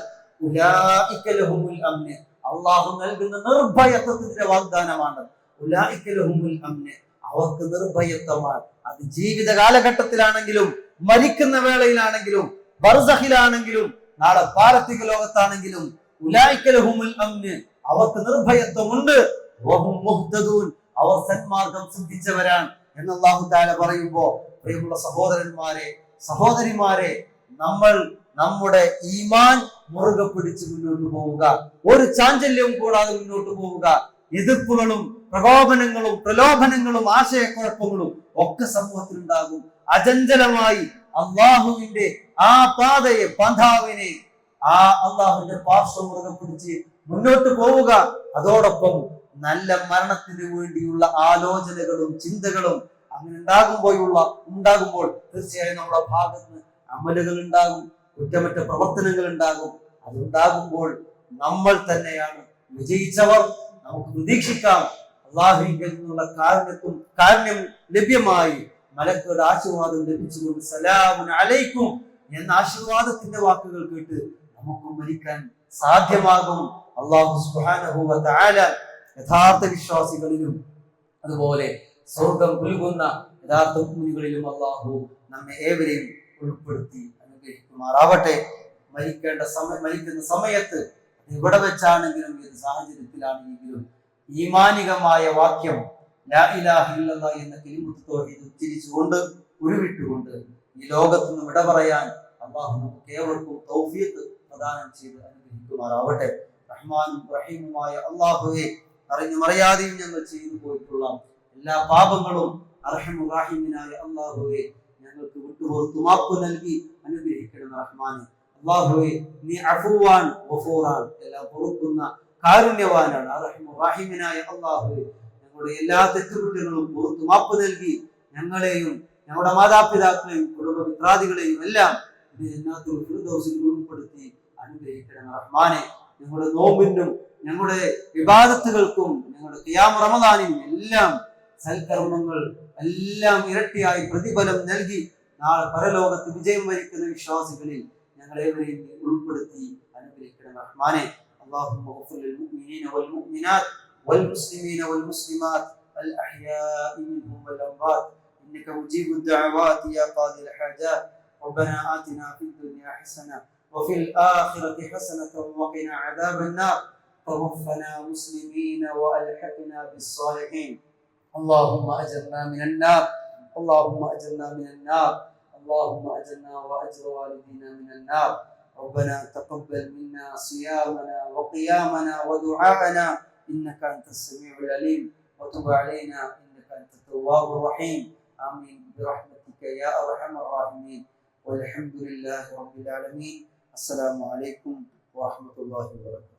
ഉലൈക ലഹുൽ അംന്, അല്ലാഹു നൽകുന്ന നിർഭയത്വത്തിന്റെ വാഗ്ദാനമാണ്. ഉലൈക ലഹുൽ അംന്, അവർക്ക് നിർഭയത്വമാണ്. അത് ജീവിത കാലഘട്ടത്തിലാണെങ്കിലും മരിക്കുന്ന വേളയിലാണെങ്കിലും ബർസഖിലാണെങ്കിലും നാളെ പാരത്രിക ലോകത്താണെങ്കിലും ഉലൈക ലഹുൽ അംന്, അവർക്ക് നിർഭയത്വമുണ്ട്. വഹും മുഹ്തദൂൻ, അവർ സന്മാർഗം സിദ്ധിച്ചവരാണ് എന്ന് അല്ലാഹു തആല പറയുമ്പോ, പ്രിയമുള്ള സഹോദരന്മാരെ, സഹോദരിമാരെ, നമ്മൾ നമ്മുടെ ഈമാൻ മുറുകെ പിടിച്ച് മുന്നോട്ട് പോവുക, ഒരു ചാഞ്ചല്യവും കൂടാതെ മുന്നോട്ട് പോവുക. എതിർപ്പുകളും പ്രകോപനങ്ങളും പ്രലോഭനങ്ങളും ആശയക്കുഴപ്പങ്ങളും ഒക്കെ സമൂഹത്തിൽ ഉണ്ടാകും. അചഞ്ചലമായി അള്ളാഹുവിന്റെ ആ പാതയെ, പന്ഥാവിനെ, ആ അള്ളാഹുവിന്റെ പാർശ്വം മുറുകെ പിടിച്ച് മുന്നോട്ട് പോവുക. അതോടൊപ്പം നല്ല മരണത്തിന് വേണ്ടിയുള്ള ആലോചനകളും ചിന്തകളും അങ്ങനെ ഉണ്ടാകുമ്പോൾ തീർച്ചയായും നമ്മുടെ ഭാഗത്ത് അമലുകൾ ഉണ്ടാകും, കുറ്റമറ്റ പ്രവർത്തനങ്ങൾ ഉണ്ടാകും. അതുണ്ടാകുമ്പോൾ നമ്മൾ തന്നെയാണ് വിജയിച്ചവർ. നമുക്ക് പ്രതീക്ഷിക്കാം അള്ളാഹുവിൽ നിന്നുള്ള കാരുണ്യം ലഭ്യമായി മലക്കുകളുടെ ആശീർവാദം ലഭിച്ചുകൊണ്ട് സലാമുൻ അലൈക്കും എന്ന ആശീർവാദത്തിന്റെ വാക്കുകൾ കേട്ട് നമുക്ക് മരിക്കാൻ സാധ്യമാകും. അല്ലാഹു സുബ്ഹാനഹു വ തആല യഥാർത്ഥ വിശ്വാസികളിലും അതുപോലെ സ്വർഗം പുൽകുന്ന യഥാർത്ഥ മുഅ്മിനുകളിലും അല്ലാഹു നമ്മെ ഏവരെയും ഉൾപ്പെടുത്തി അനുഗ്രഹിക്കുമാറാവട്ടെ. മരിക്കുന്ന സമയത്ത് എവിടെ വെച്ചാണെങ്കിലും ഏത് സാഹചര്യത്തിലാണെങ്കിലും ഈമാനികമായ വാക്യം ലാ ഇലാഹ ഇല്ലല്ലാഹ് എന്ന കലിമത്ത് തൗഹീദ് ഉച്ചരിച്ചുകൊണ്ട് ഉരുവിട്ടുകൊണ്ട് ഈ ലോകത്ത് നിന്ന് വിട പറയാൻ അല്ലാഹു നമുക്ക് ഏവർക്കും തൗഫീഖ് പ്രദാനം ചെയ്ത് അനുഗ്രഹിക്കുമാറാവട്ടെ. റഹ്മാനും റഹീമുമായ അല്ലാഹുവേ, അറിഞ്ഞും അറിയാതെയും ഞങ്ങൾ ചെയ്തു പോയിട്ടുള്ള എല്ലാ പാപങ്ങളും അർഹമുർ റഹീമിനായ അല്ലാഹുവേ ഞങ്ങൾക്ക് വിട്ടുപുറത്തു മാപ്പ് നൽകി അനുഗ്രഹിക്കണം റഹ്മാനെ. അല്ലാഹുവേ, നീ അഫൂവാൻ ഗഫൂറാൻ, എല്ലാം പൊറുക്കുന്ന കാരുണ്യവാനാണ്. അർഹമുർ റഹീമിനായ അല്ലാഹുവേ, ഞങ്ങളുടെ എല്ലാ തെറ്റുകുറ്റങ്ങളും പുറത്തു മാപ്പ് നൽകി ഞങ്ങളെയും ഞങ്ങളുടെ മാതാപിതാക്കളെയും കുടുംബ മിത്രാദികളെയും എല്ലാം ജന്നാത്തുൽ ഫിർദൗസിൽ ഉൾപ്പെടുത്തി അനുഗ്രഹിക്കണം റഹ്മാനെ. ഞങ്ങളുടെ നോമ്പിനും ഞങ്ങളുടെ ഇബാദത്തുകൾക്കും ഞങ്ങളുടെ ഖിയാം റമദാനിനും എല്ലാം സൽക്കർമ്മങ്ങൾ എല്ലാം ഇരട്ടിയായി പ്രതിഫലം നൽകി നാളെ പരലോകത്ത് വിജയം വരിക്കുന്ന വിശ്വാസികളിൽ ഞങ്ങളേവരെയും ഉൾപ്പെടുത്തി അനുഗ്രഹിക്കണം റഹ്മാനെ. اللهم اغفر للمؤمنين والمؤمنات والمسلمين والمسلمات الأحياء منهم والأموات إنك مجيب الدعوات يا قاضي الحاجات. ربنا آتنا في الدنيا حسنة وفي الآخرة حسنة وقنا عذاب النار. توفنا مسلمين وألحقنا بالصالحين. اللهم أجرنا من النار، اللهم أجرنا من النار، اللهم أجرنا وأجر والدينا من النار. ربنا تقبل منا صيامنا وقيامنا ودعاءنا إنك أنت السميع العليم وتب علينا إنك أنت التواب الرحيم. آمين برحمتك يا أرحم الراحمين. والحمد لله رب العالمين. السلام عليكم ورحمة الله وبركاته.